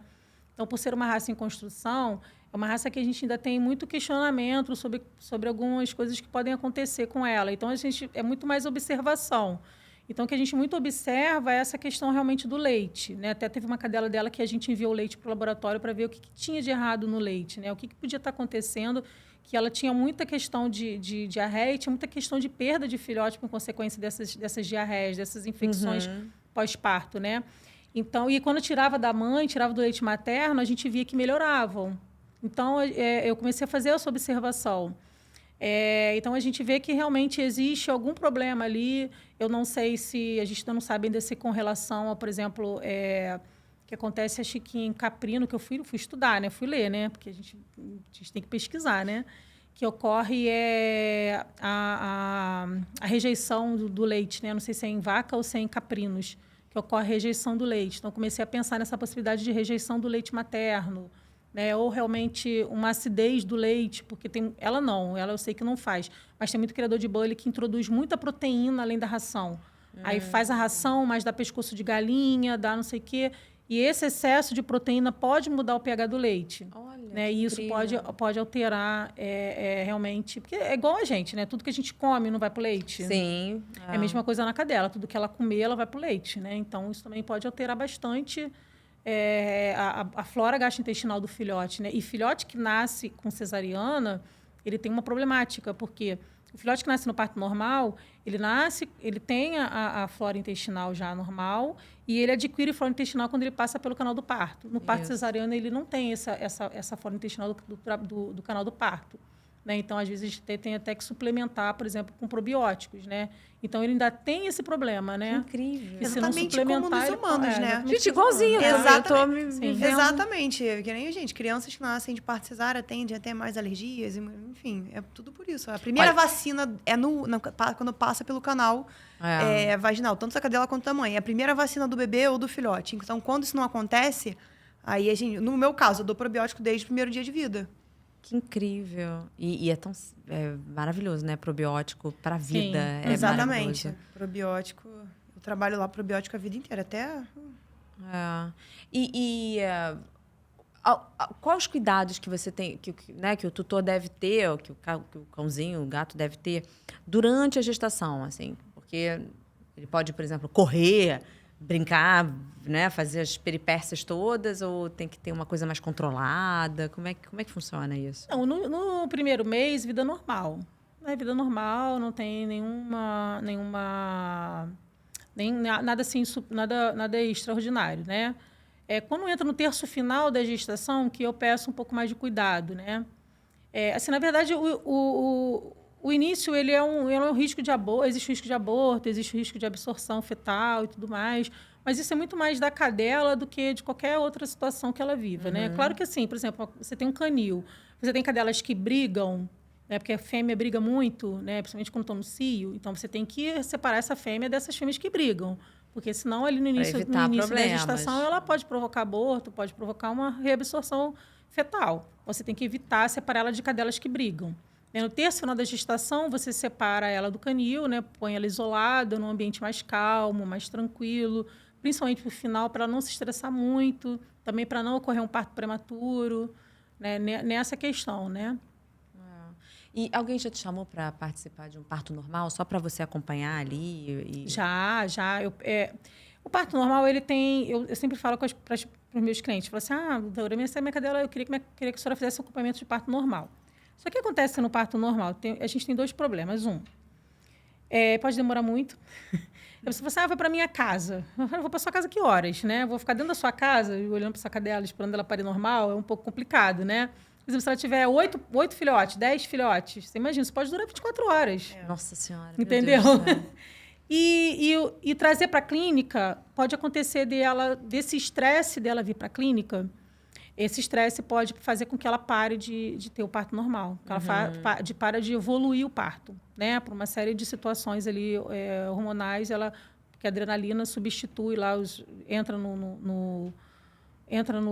Então, por ser uma raça em construção, é uma raça que a gente ainda tem muito questionamento sobre algumas coisas que podem acontecer com ela. Então, a gente é muito mais observação. Então, o que a gente muito observa é essa questão realmente do leite, né? Até teve uma cadela dela que a gente enviou o leite para o laboratório para ver o que tinha de errado no leite, né? O que podia estar acontecendo, que ela tinha muita questão de diarreia, tinha muita questão de perda de filhote por consequência dessas diarreias, dessas infecções pós-parto, né? Então, e quando tirava da mãe, tirava do leite materno, a gente via que melhoravam. Então, eu comecei a fazer essa observação. Então, a gente vê que realmente existe algum problema ali. Eu não sei se... A gente ainda não sabe ainda se com relação a, por exemplo, que acontece, acho que em caprino, que eu fui estudar, né? Fui ler, né? Porque a gente tem que pesquisar, né? Que ocorre a rejeição do leite, né? Não sei se é em vaca ou se é em caprinos, que ocorre a rejeição do leite. Então, comecei a pensar nessa possibilidade de rejeição do leite materno, né? Ou realmente uma acidez do leite, porque ela eu sei que não faz, mas tem muito criador de Bully que introduz muita proteína além da ração. Aí faz a ração, mas dá pescoço de galinha, dá não sei o quê. E esse excesso de proteína pode mudar o pH do leite. Olha, né? E isso pode alterar realmente... Porque é igual a gente, né? Tudo que a gente come não vai para o leite. Sim. É a mesma coisa na cadela. Tudo que ela comer, ela vai para o leite, né? Então, isso também pode alterar bastante a flora gastrointestinal do filhote, né? E filhote que nasce com cesariana, ele tem uma problemática, porque... O filhote que nasce no parto normal, ele tem a flora intestinal já normal e ele adquire flora intestinal quando ele passa pelo canal do parto. No parto cesariano, ele não tem essa flora intestinal do canal do parto. Né? Então, às vezes, a gente tem até que suplementar, por exemplo, com probióticos, né? Então, ele ainda tem esse problema, né? Que incrível. E se não suplementar, como nos humanos, né? Gente, igualzinho. Exatamente. Que nem a gente. Crianças que nascem de parto cesárea tendem a ter mais alergias. Enfim, é tudo por isso. A primeira vacina é quando passa pelo canal vaginal, tanto da cadela quanto da mãe. É a primeira vacina do bebê ou do filhote. Então, quando isso não acontece, aí a gente... No meu caso, eu dou probiótico desde o primeiro dia de vida. Que incrível. E é tão maravilhoso, né? Probiótico para a vida. Sim, exatamente. Probiótico. Eu trabalho lá probiótico a vida inteira, até... Quais os cuidados que você tem, que o tutor deve ter, ou que o cãozinho, o gato deve ter durante a gestação, assim? Porque ele pode, por exemplo, correr, brincar, né, fazer as peripécias todas, ou tem que ter uma coisa mais controlada? Como é que funciona isso? Não, no primeiro mês, vida normal. Vida normal, não tem nada assim, nada extraordinário, né? Quando entra no terço final da gestação, que eu peço um pouco mais de cuidado, né? Assim, na verdade, o início ele é um risco de aborto, existe risco de aborto, existe risco de absorção fetal e tudo mais, mas isso é muito mais da cadela do que de qualquer outra situação que ela viva, né? Claro que assim, por exemplo, você tem um canil, você tem cadelas que brigam, né? Porque a fêmea briga muito, né? Principalmente quando estão no cio, então você tem que separar essa fêmea dessas fêmeas que brigam. Porque senão, ali no início da gestação, ela pode provocar aborto, pode provocar uma reabsorção fetal. Você tem que evitar separar ela de cadelas que brigam. No terço final da gestação, você separa ela do canil, né? Põe ela isolada, num ambiente mais calmo, mais tranquilo, principalmente para o final, para ela não se estressar muito, também para não ocorrer um parto prematuro, né? Nessa questão, né? E alguém já te chamou para participar de um parto normal, só para você acompanhar ali? Já. O parto normal, ele tem... Eu sempre falo para os meus clientes, falo assim, doutora, essa é minha cadela, eu queria que a senhora fizesse acompanhamento de parto normal. Só que acontece no parto normal, a gente tem 2 problemas. Pode demorar muito. Você fala assim, vai para minha casa. Eu vou para sua casa que horas, né? Vou ficar dentro da sua casa, olhando para essa cadela, esperando ela parir normal, é um pouco complicado, né? Por exemplo, se ela tiver 8 filhotes, 10 filhotes, você imagina, isso pode durar 24 horas. Nossa Senhora. Entendeu? Meu Deus do céu. E trazer para a clínica, pode acontecer desse estresse dela vir para a clínica, esse estresse pode fazer com que ela pare de ter o parto normal, que ela para de evoluir o parto, né? Por uma série de situações ali hormonais, porque a adrenalina substitui lá, entra no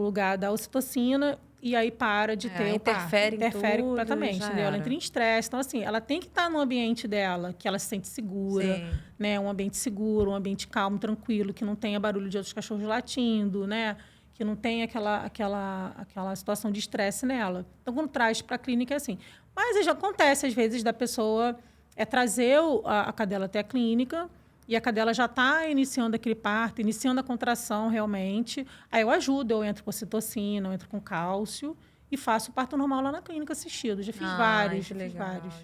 lugar da ocitocina e aí para de ter o parto. Interfere completamente, entendeu? Ela entra em estresse. Então, assim, ela tem que estar no ambiente dela, que ela se sente segura, né? Um ambiente seguro, um ambiente calmo, tranquilo, que não tenha barulho de outros cachorros latindo, né? Que não tenha aquela situação de estresse nela. Então, quando traz para a clínica, é assim. Mas já acontece, às vezes, da pessoa trazer a cadela até a clínica e a cadela já está iniciando aquele parto, iniciando a contração realmente. Aí eu ajudo, eu entro com ocitocina, eu entro com cálcio e faço o parto normal lá na clínica assistido. Já fiz vários.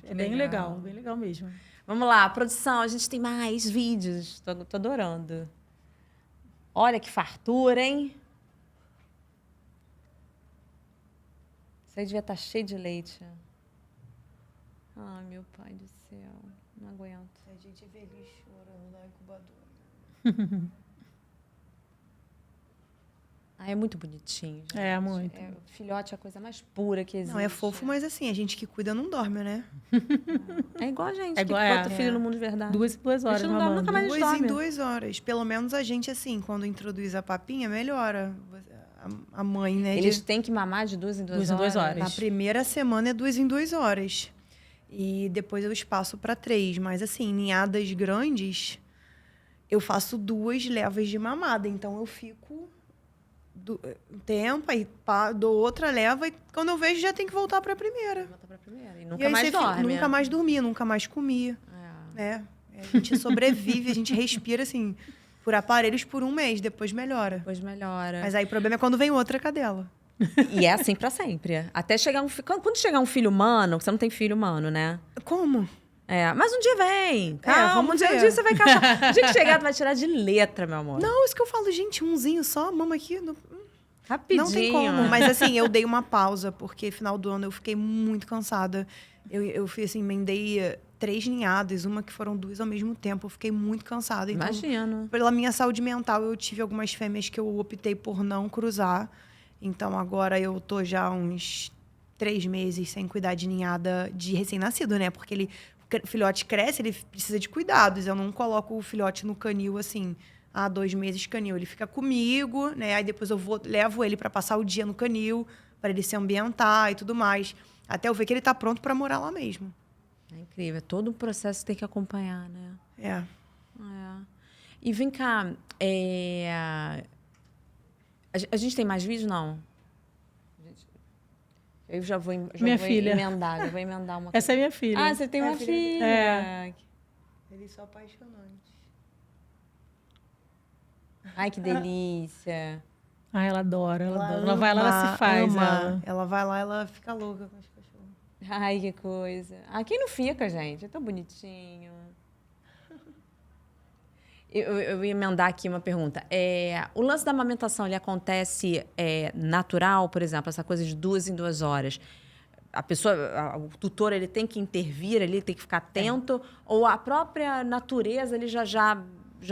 É bem legal mesmo. Vamos lá, produção, a gente tem mais vídeos. Tô adorando. Olha que fartura, hein? Isso aí devia estar cheio de leite. Ai, meu pai do céu. Não aguento. A gente vê ele chorando na incubadora. É muito bonitinho, gente. É, muito. Filhote é a coisa mais pura que existe. Não, é fofo, mas assim, a gente que cuida não dorme, né? É igual a gente, que bota o filho no mundo de verdade. 2 horas, a gente não dorme, nunca mais 2 dorme. em 2 horas. Pelo menos a gente, assim, quando introduz a papinha, melhora. A mãe, né? Eles têm que mamar de 2 em 2 horas? 2 em 2 horas. Na primeira semana é 2 em 2 horas. E depois eu espaço para 3. Mas, assim, ninhadas grandes, eu faço 2 levas de mamada. Então, eu fico um tempo, aí dou outra leva. E quando eu vejo, já tem que voltar para a primeira. E nunca mais dorme. Nunca mais dormi, nunca mais comi. Né? A gente sobrevive, a gente respira, assim, por aparelhos por 1 mês. Depois melhora. Mas aí o problema é quando vem outra cadela. E é assim pra sempre. Até chegar quando chegar um filho humano, você não tem filho humano, né? Como? Mas um dia vem. Calma, um dia você vai encaixar. O dia que chegar, tu vai tirar de letra, meu amor. Não, isso que eu falo, gente, umzinho só, mama aqui. Rapidinho. Não tem como. Mas assim, eu dei uma pausa, porque final do ano eu fiquei muito cansada. Eu fiz assim, emendei 3 ninhadas, uma que foram 2 ao mesmo tempo. Eu fiquei muito cansada. Então, imagino. Pela minha saúde mental, eu tive algumas fêmeas que eu optei por não cruzar. Então, agora eu tô já uns 3 meses sem cuidar de ninhada de recém-nascido, né? Porque o filhote cresce, ele precisa de cuidados. Eu não coloco o filhote no canil, assim, 2 meses canil. Ele fica comigo, né? Aí depois levo ele para passar o dia no canil, para ele se ambientar e tudo mais. Até eu ver que ele tá pronto para morar lá mesmo. É incrível. É todo um processo que tem que acompanhar, né? E vem cá, a gente tem mais vídeo, não? Eu já vou emendar. Eu vou emendar uma coisa. Essa é minha filha. Ah, você tem uma filha. Eles são apaixonantes. Ai, que delícia. Ela adora, ela adora. Ela vai lá, ela se faz. Ela vai lá, ela fica louca com os cachorros. Ai, que coisa. Quem não fica, gente? É tão bonitinho. Eu ia emendar aqui uma pergunta. O lance da amamentação, ele acontece natural, por exemplo, essa coisa de 2 em 2 horas? O tutor, ele tem que intervir, ele tem que ficar atento? Ou a própria natureza, ele já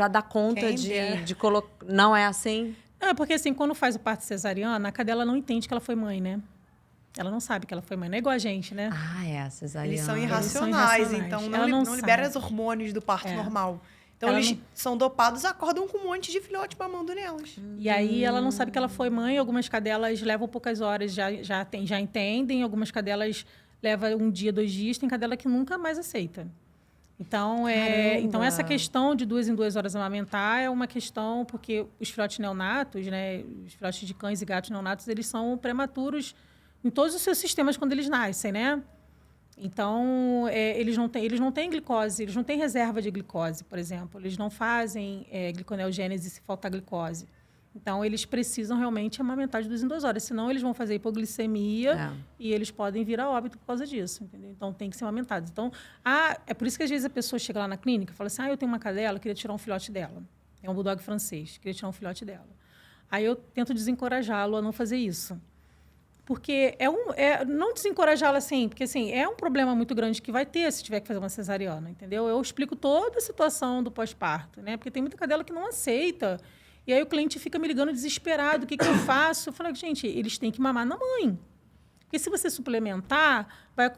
dá conta de colocar... Não é assim? Porque assim, quando faz o parto cesariana, a cadela não entende que ela foi mãe, né? Ela não sabe que ela foi mãe. Não é igual a gente, né? Cesariana. Eles são irracionais, então não libera os hormônios do parto normal. Então, eles são dopados, acordam com um monte de filhote mamando nelas. E aí, ela não sabe que ela foi mãe. Algumas cadelas levam poucas horas, já entendem. Algumas cadelas levam 1 dia, 2 dias. Tem cadela que nunca mais aceita. Então, essa questão de 2 em 2 horas amamentar é uma questão... Porque os filhotes neonatos, né? Os filhotes de cães e gatos neonatos, eles são prematuros em todos os seus sistemas quando eles nascem, né? Então, eles não têm glicose, eles não têm reserva de glicose, por exemplo. Eles não fazem gliconeogênese se faltar glicose. Então, eles precisam realmente amamentar de 2 em 2 horas. Senão, eles vão fazer hipoglicemia e eles podem vir a óbito por causa disso. Entendeu? Então, tem que ser amamentados. Então, é por isso que, às vezes, a pessoa chega lá na clínica e fala assim, eu tenho uma cadela, queria tirar um filhote dela. É um bulldog francês, queria tirar um filhote dela. Aí, eu tento desencorajá-lo a não fazer isso. Porque não desencorajá-lo assim, porque assim, é um problema muito grande que vai ter se tiver que fazer uma cesariana, entendeu? Eu explico toda a situação do pós-parto, né? Porque tem muita cadela que não aceita. E aí o cliente fica me ligando desesperado, o que eu faço? Eu falo, gente, eles têm que mamar na mãe. Porque se você suplementar, vai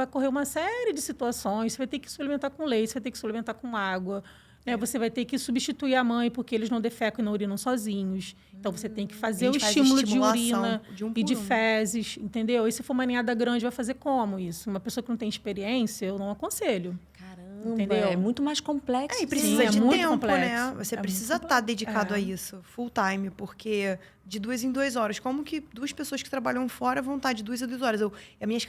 correr uma série de situações. Você vai ter que suplementar com leite, você vai ter que suplementar com água. Né? Você vai ter que substituir a mãe, porque eles não defecam e não urinam sozinhos. Então, você tem que fazer o estímulo de urina e de fezes, entendeu? E se for uma ninhada grande, vai fazer como isso? Uma pessoa que não tem experiência, eu não aconselho. Caramba, entendeu? É muito mais complexo. E precisa de muito tempo, complexo. né? Você precisa estar dedicado a isso, full time, porque de 2 em 2 horas, como que 2 pessoas que trabalham fora vão estar de 2 a 2 horas? Minhas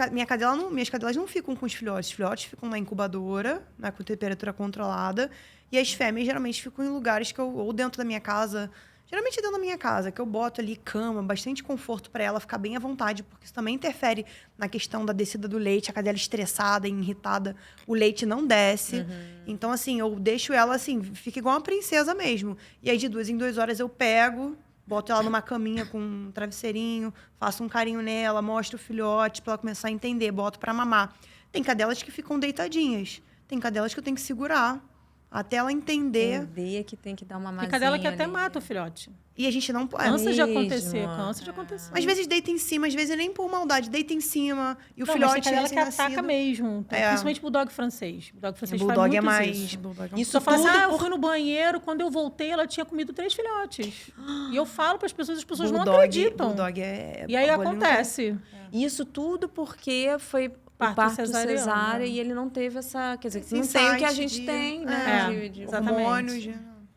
cadelas não ficam com os filhotes. Os filhotes ficam na incubadora, né, com temperatura controlada, e as fêmeas geralmente ficam em lugares ou dentro da minha casa. Geralmente dentro da minha casa, que eu boto ali cama, bastante conforto para ela ficar bem à vontade, porque isso também interfere na questão da descida do leite. A cadela estressada, irritada, o leite não desce. Então, assim, eu deixo ela assim, fica igual uma princesa mesmo. E aí, de 2 em 2 horas, eu pego, boto ela numa caminha com um travesseirinho, faço um carinho nela, mostro o filhote para ela começar a entender, boto para mamar. Tem cadelas que ficam deitadinhas, tem cadelas que eu tenho que segurar. Até ela entender. Entender que tem que dar uma mazinha. Tem cadela que até ali. mata o filhote. E a gente não pode. Cansa de mesmo? acontecer, cansa de acontecer. Às vezes deita em cima, às vezes nem por maldade, deita em cima. E o Não, filhote mas tem cadela que ataca recém-nascido. mesmo. Principalmente bulldog francês. Bulldog francês faz Bulldog muito é mais. isso. Bulldog é Isso Só fala assim, tudo eu fui no banheiro, quando eu voltei, ela tinha comido 3 filhotes. E eu falo para as pessoas não Bulldog, acreditam. Bulldog é. E aí a bolinha acontece. Isso tudo porque foi Parto cesárea cesariana. e ele não teve essa... Quer dizer, Esse não tem o que a insight gente de- tem, né? exatamente. hormônios.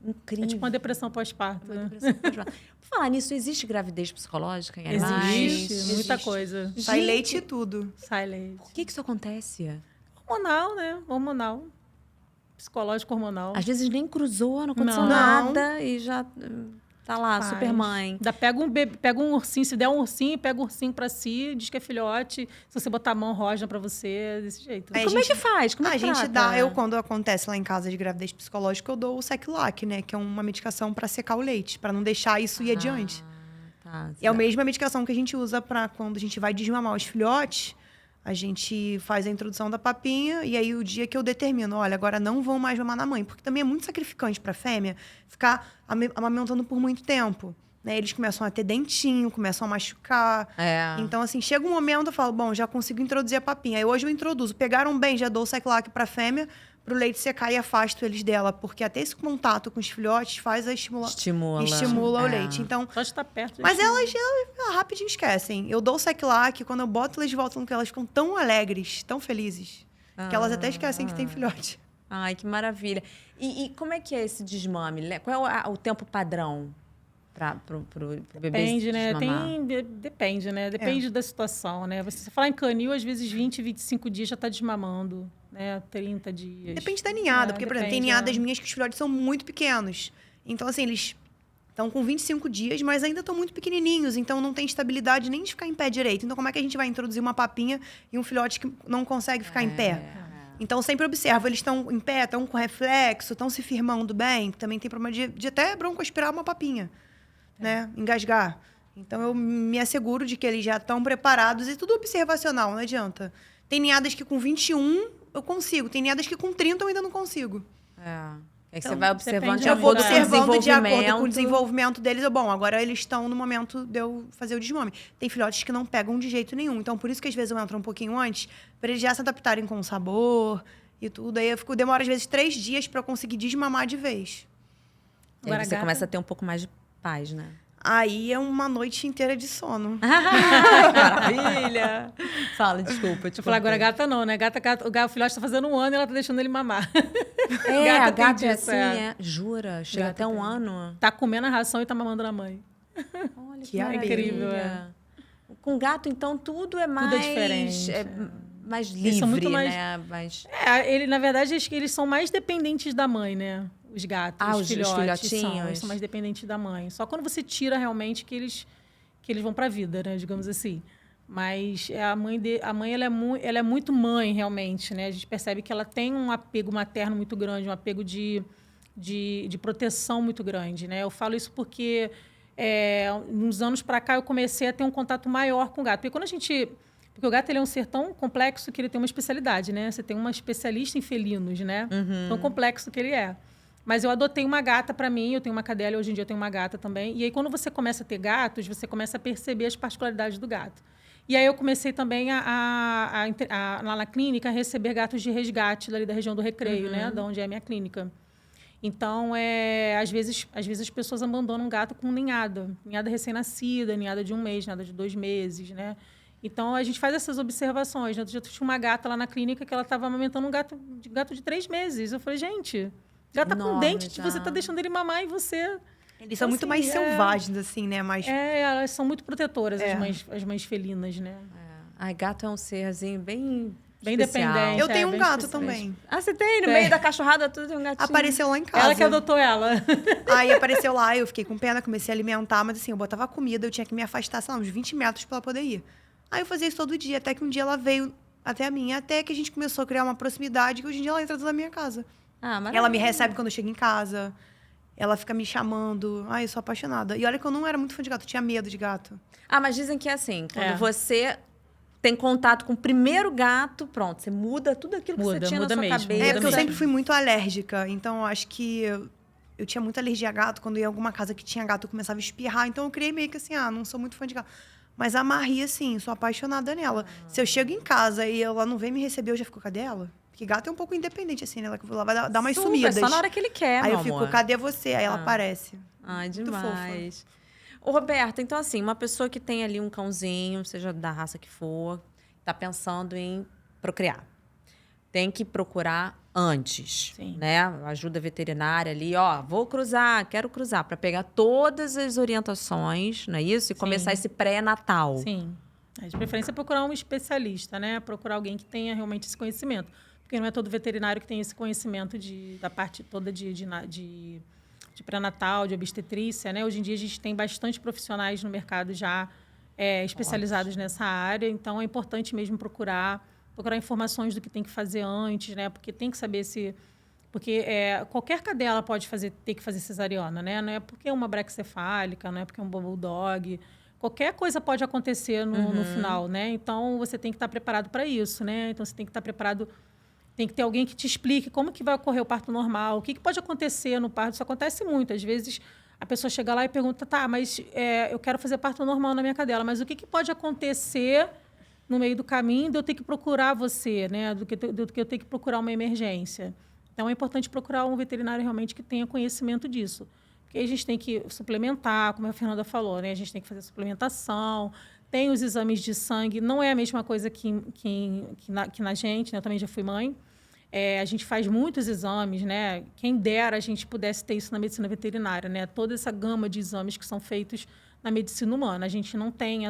Incrível. É tipo uma depressão pós-parto. Uma né? depressão pós-parto. Por falar nisso, existe gravidez psicológica em animais? Existe, muita coisa. Sai Gente, leite e tudo. Sai leite. Por que isso acontece? Hormonal, né? Hormonal. Psicológico hormonal. Às vezes nem cruzou, não aconteceu Não. nada e já tá lá, Faz. super mãe. Ainda pega um ursinho, se der um ursinho, pega o ursinho pra si, diz que é filhote. Se você botar a mão, rosna pra você, desse jeito. Aí Como é que faz? Como é A que gente trata? quando acontece lá em casa de gravidez psicológica, eu dou o Seclac, né? Que é uma medicação para secar o leite, para não deixar isso ir adiante. Tá, E é a mesma medicação que a gente usa para quando a gente vai desmamar os filhotes, a gente faz a introdução da papinha e aí o dia que eu determino, olha, agora não vão mais mamar na mãe, porque também é muito sacrificante para a fêmea ficar amamentando por muito tempo. Né? Eles começam a ter dentinho, começam a machucar. É. Então, assim, chega um momento, eu falo, bom, já consigo introduzir a papinha. Aí hoje eu introduzo. Pegaram bem, já dou o Seclac para a fêmea, para o leite secar e afasto eles dela. Porque até esse contato com os filhotes faz a estimula o leite. Então, Só de estar perto. mas elas rapidinho esquecem. Eu dou o Seclac, quando eu boto elas de volta no que elas ficam tão alegres, tão felizes, que elas até esquecem que tem filhote. Ai, que maravilha. E como é que é esse desmame? Qual é o tempo padrão pro bebê Depende, né? desmamar? Depende, né? Depende da situação, né? Você falar em canil, às vezes 20, 25 dias já está desmamando, né? 30 dias. Depende da ninhada, porque, por exemplo, tem depende, ninhadas minhas que os filhotes são muito pequenos. Então, assim, eles estão com 25 dias, mas ainda estão muito pequenininhos, então não tem estabilidade nem de ficar em pé direito. Então, como é que a gente vai introduzir uma papinha e um filhote que não consegue ficar em pé? Então, eu sempre observo, eles estão em pé, estão com reflexo, estão se firmando bem, também tem problema de até broncoaspirar uma papinha, né? Engasgar. Então, eu me asseguro de que eles já estão preparados e tudo observacional, não adianta. Tem ninhadas que com 21 eu consigo, tem ninhadas que com 30 eu ainda não consigo. É que Então, você vai observando depende de da Eu vou acordo com o observando de acordo com o desenvolvimento. desenvolvimento deles. Bom, agora eles estão no momento de eu fazer o desmame. Tem filhotes que não pegam de jeito nenhum. Então, por isso que às vezes eu entro um pouquinho antes, para eles já se adaptarem com o sabor e tudo. Aí demora às vezes 3 dias para eu conseguir desmamar de vez. E aí Agora, você gata- começa a ter um pouco mais de paz, né? Aí é uma noite inteira de sono. Maravilha! Fala, desculpa. Deixa eu falar agora, gata não, né? O filhote está fazendo 1 ano e ela está deixando ele mamar. É, a Gata tem gata é disso, assim, é. Jura? Chega Gata até um tem. ano. Tá comendo a ração e tá mamando na mãe. Olha Que que maravilha. incrível, é. Com gato, então, tudo é mais... diferente, mais livre, são muito mais- né? Mais... Ele, na verdade, acho que eles são mais dependentes da mãe, né? os gatos, os filhotinhos. Eles são mais dependentes da mãe. Só quando você tira realmente que eles vão para a vida, né? Digamos assim. Mas a mãe ela é muito mãe, realmente, né? A gente percebe que ela tem um apego materno muito grande, um apego de proteção muito grande, né? Eu falo isso porque, uns anos para cá, eu comecei a ter um contato maior com o gato. Porque o gato ele é um ser tão complexo que ele tem uma especialidade, né? Você tem uma especialista em felinos, né? Tão complexo que ele é. Mas eu adotei uma gata para mim, eu tenho uma cadela, hoje em dia eu tenho uma gata também. E aí, quando você começa a ter gatos, você começa a perceber as particularidades do gato. E aí eu comecei também lá na clínica a receber gatos de resgate dali da região do Recreio, né? Da onde é a minha clínica. Então, às vezes as pessoas abandonam um gato com ninhada recém-nascida, ninhada de 1 mês, ninhada de 2 meses, né? Então, a gente faz essas observações. Né? Eu já tinha uma gata lá na clínica que ela estava amamentando um gato de 3 meses. Eu falei, gente, gato com dente, você está deixando ele mamar e você... Eles são muito mais selvagens, assim, né? Elas são muito protetoras, as mães felinas, né? Ai, gato é um serzinho bem especial. Dependente. Eu tenho um gato especial. também. Ah, você tem? No meio da cachorrada, tudo tem um gatinho. Apareceu lá em casa. Ela que adotou ela. Aí apareceu lá, eu fiquei com pena, comecei a alimentar, mas assim, eu botava comida, eu tinha que me afastar, sei lá, uns 20 metros pra ela poder ir. Aí eu fazia isso todo dia, até que um dia ela veio até a mim, até que a gente começou a criar uma proximidade, que hoje em dia ela entra dentro da minha casa. Ela me recebe quando eu chego em casa. Ela fica me chamando. Ai, eu sou apaixonada. E olha que eu não era muito fã de gato, eu tinha medo de gato. Mas dizem que é assim, quando você tem contato com o primeiro gato, pronto, você muda tudo aquilo que você tinha na sua cabeça. Porque eu sempre fui muito alérgica, então eu acho que eu tinha muita alergia a gato. Quando eu ia em alguma casa que tinha gato, eu começava a espirrar. Então eu criei meio que assim, não sou muito fã de gato. Mas a Marie, assim, sou apaixonada nela. Se eu chego em casa e ela não vem me receber, eu já fico, cadê ela? Porque gato é um pouco independente, assim, né? Ela vai dar umas sumidas. Só na hora que ele quer, Aí meu eu fico, amor. Cadê você? Aí ela aparece. Ai, demais. Ô, Roberta, então assim, uma pessoa que tem ali um cãozinho, seja da raça que for, tá pensando em procriar. Tem que procurar antes, né? Ajuda veterinária ali, quero cruzar, para pegar todas as orientações, não é isso? E começar esse pré-natal. Sim. De preferência, procurar um especialista, né? Procurar alguém que tenha realmente esse conhecimento. Porque não é todo veterinário que tem esse conhecimento da parte toda de pré-natal, de obstetrícia, né? Hoje em dia, a gente tem bastante profissionais no mercado já especializados nessa área. Então, é importante mesmo procurar informações do que tem que fazer antes, né? Porque tem que saber se... Porque qualquer cadela pode ter que fazer cesariana, né? Não é porque é uma braquicefálica, não é porque é um bulldog. Qualquer coisa pode acontecer no final, né? Então, você tem que estar preparado para isso, né? Então, você tem que estar preparado... Tem que ter alguém que te explique como que vai ocorrer o parto normal, o que pode acontecer no parto. Isso acontece muito. Às vezes, a pessoa chega lá e pergunta, mas eu quero fazer parto normal na minha cadela, mas o que pode acontecer no meio do caminho de eu ter que procurar você, né? Do que eu ter que procurar uma emergência. Então, é importante procurar um veterinário realmente que tenha conhecimento disso. Porque a gente tem que suplementar, como a Fernanda falou, né? A gente tem que fazer suplementação, tem os exames de sangue, não é a mesma coisa que na gente, né? Eu também já fui mãe. A gente faz muitos exames, né? Quem dera a gente pudesse ter isso na medicina veterinária, né? Toda essa gama de exames que são feitos na medicina humana. A gente ainda não tem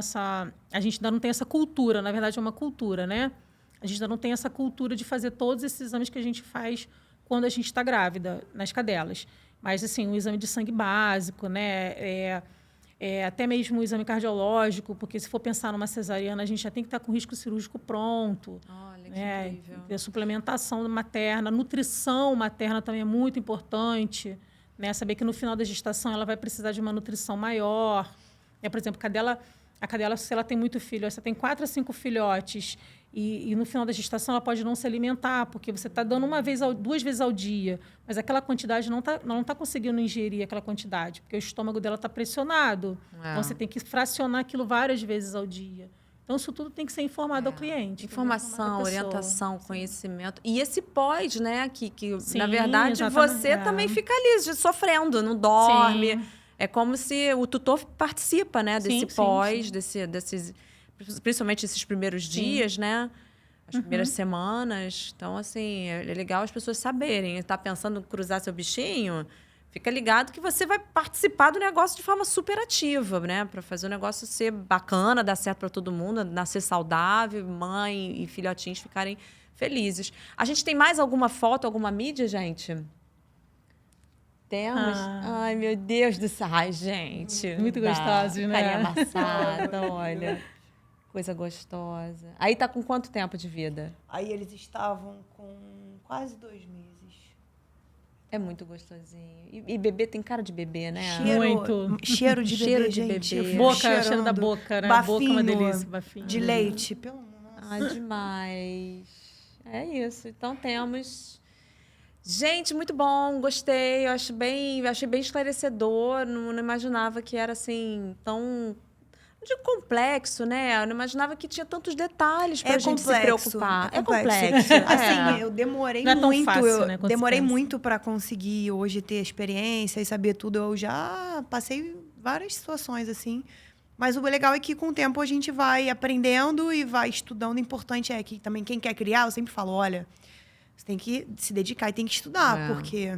essa cultura, na verdade é uma cultura, né? A gente ainda não tem essa cultura de fazer todos esses exames que a gente faz quando a gente está grávida, nas cadelas. Mas, assim, um exame de sangue básico, né? Até mesmo o exame cardiológico, porque se for pensar numa cesariana, a gente já tem que estar com risco cirúrgico pronto. Olha, que incrível. A suplementação materna, a nutrição materna também é muito importante, né? Saber que no final da gestação ela vai precisar de uma nutrição maior. Por exemplo, a cadela, se ela tem muito filho, você tem 4 a 5 filhotes, e no final da gestação ela pode não se alimentar, porque você está dando 2 vezes ao dia, mas aquela quantidade não está conseguindo ingerir aquela quantidade, porque o estômago dela está pressionado. Então, você tem que fracionar aquilo várias vezes ao dia. Então, isso tudo tem que ser informado ao cliente. Informação, orientação, conhecimento. E esse pós, né? Que Sim, na verdade, você também fica ali sofrendo, não dorme. Sim. É como se o tutor participa, né? Desse pós, desses... Principalmente esses primeiros dias, né? As primeiras semanas. Então, assim, é legal as pessoas saberem. Está pensando em cruzar seu bichinho? Fica ligado que você vai participar do negócio de forma super ativa, né? Para fazer o negócio ser bacana, dar certo para todo mundo, nascer saudável, mãe e filhotinhos ficarem felizes. A gente tem mais alguma foto, alguma mídia, gente? Temos? Ai, meu Deus do céu. Ai, gente. Muito gostosos, né? Carinha amassada, olha. Coisa gostosa. Aí tá com quanto tempo de vida? Aí eles estavam com quase 2 meses. É muito gostosinho. E bebê tem cara de bebê, né? Muito. Cheiro de bebê, Cheiro de gente. bebê. Eu fico Boca, cheiro da cheirando. boca, né? Bafinho, Boca é uma delícia, bafinho. de leite. Pelo amor. Ai, demais. É isso. Então temos. Gente, muito bom, gostei. Eu achei bem esclarecedor. Não imaginava que era assim tão. Não digo complexo, né? Eu não imaginava que tinha tantos detalhes pra gente se preocupar. É complexo. Assim, eu demorei Não é tão muito. fácil, né, quando Demorei se pensa. muito para conseguir hoje ter experiência e saber tudo. Eu já passei várias situações assim. Mas o legal é que com o tempo a gente vai aprendendo e vai estudando. O importante é que também quem quer criar, eu sempre falo, olha, você tem que se dedicar e tem que estudar, porque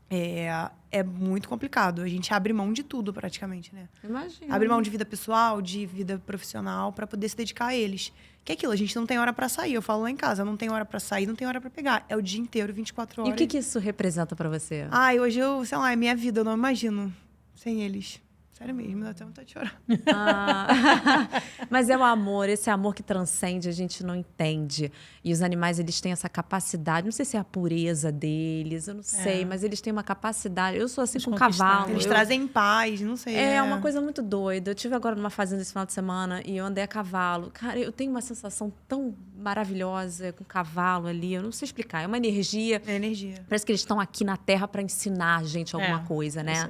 é muito complicado. A gente abre mão de tudo praticamente, né? Imagina. Abre mão de vida pessoal, de vida profissional, para poder se dedicar a eles. Que é aquilo, a gente não tem hora para sair. Eu falo lá em casa, não tem hora para sair, não tem hora para pegar. É o dia inteiro, 24 horas. E o que isso representa pra você? Ai, hoje eu, sei lá, é minha vida, eu não imagino sem eles. Sério mesmo, dá até vontade de chorar. Mas é o amor, esse amor que transcende, a gente não entende. E os animais, eles têm essa capacidade, não sei se é a pureza deles, eu não sei, mas eles têm uma capacidade. Eu sou assim com cavalo. Eles eu- trazem paz, não sei. É uma coisa muito doida. Eu tive agora numa fazenda esse final de semana e eu andei a cavalo. Cara, eu tenho uma sensação tão maravilhosa com o cavalo ali. Eu não sei explicar. É uma energia. É energia. Parece que eles estão aqui na Terra para ensinar a gente alguma É, coisa, né?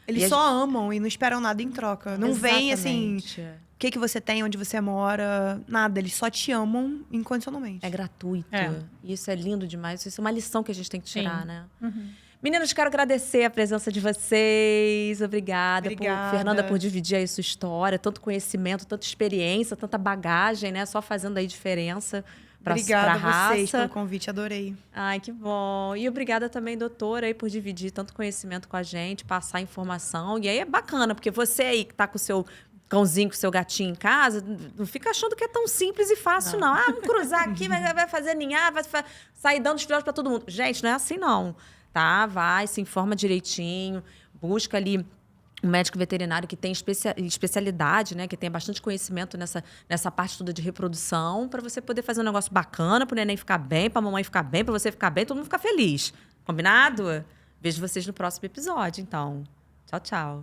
Eles E a só amam e não esperam nada em troca. Não vem assim, Exatamente. o que você tem, onde você mora, nada. Eles só te amam incondicionalmente. É gratuito. É. E isso é lindo demais. Isso é uma lição que a gente tem que tirar, Sim. né? Uhum. Meninas, quero agradecer a presença de vocês. Obrigada, Obrigada. Fernanda, por dividir aí sua história. Tanto conhecimento, tanta experiência, tanta bagagem, né? Só fazendo aí diferença pra Obrigada a vocês raça. pelo convite, adorei. Ai, que bom. E obrigada também, doutora, aí, por dividir tanto conhecimento com a gente, passar informação. E aí é bacana, porque você aí que tá com o seu cãozinho, com o seu gatinho em casa, não fica achando que é tão simples e fácil, não. Ah, vamos cruzar aqui, vai fazer ninhar, sair dando os filhotes pra todo mundo. Gente, não é assim, não. Tá? Vai, se informa direitinho, busca ali um médico veterinário que tem especialidade, né? Que tenha bastante conhecimento nessa parte toda de reprodução, para você poder fazer um negócio bacana, para o neném ficar bem, para a mamãe ficar bem, para você ficar bem, todo mundo ficar feliz. Combinado? Vejo vocês no próximo episódio, então. Tchau, tchau.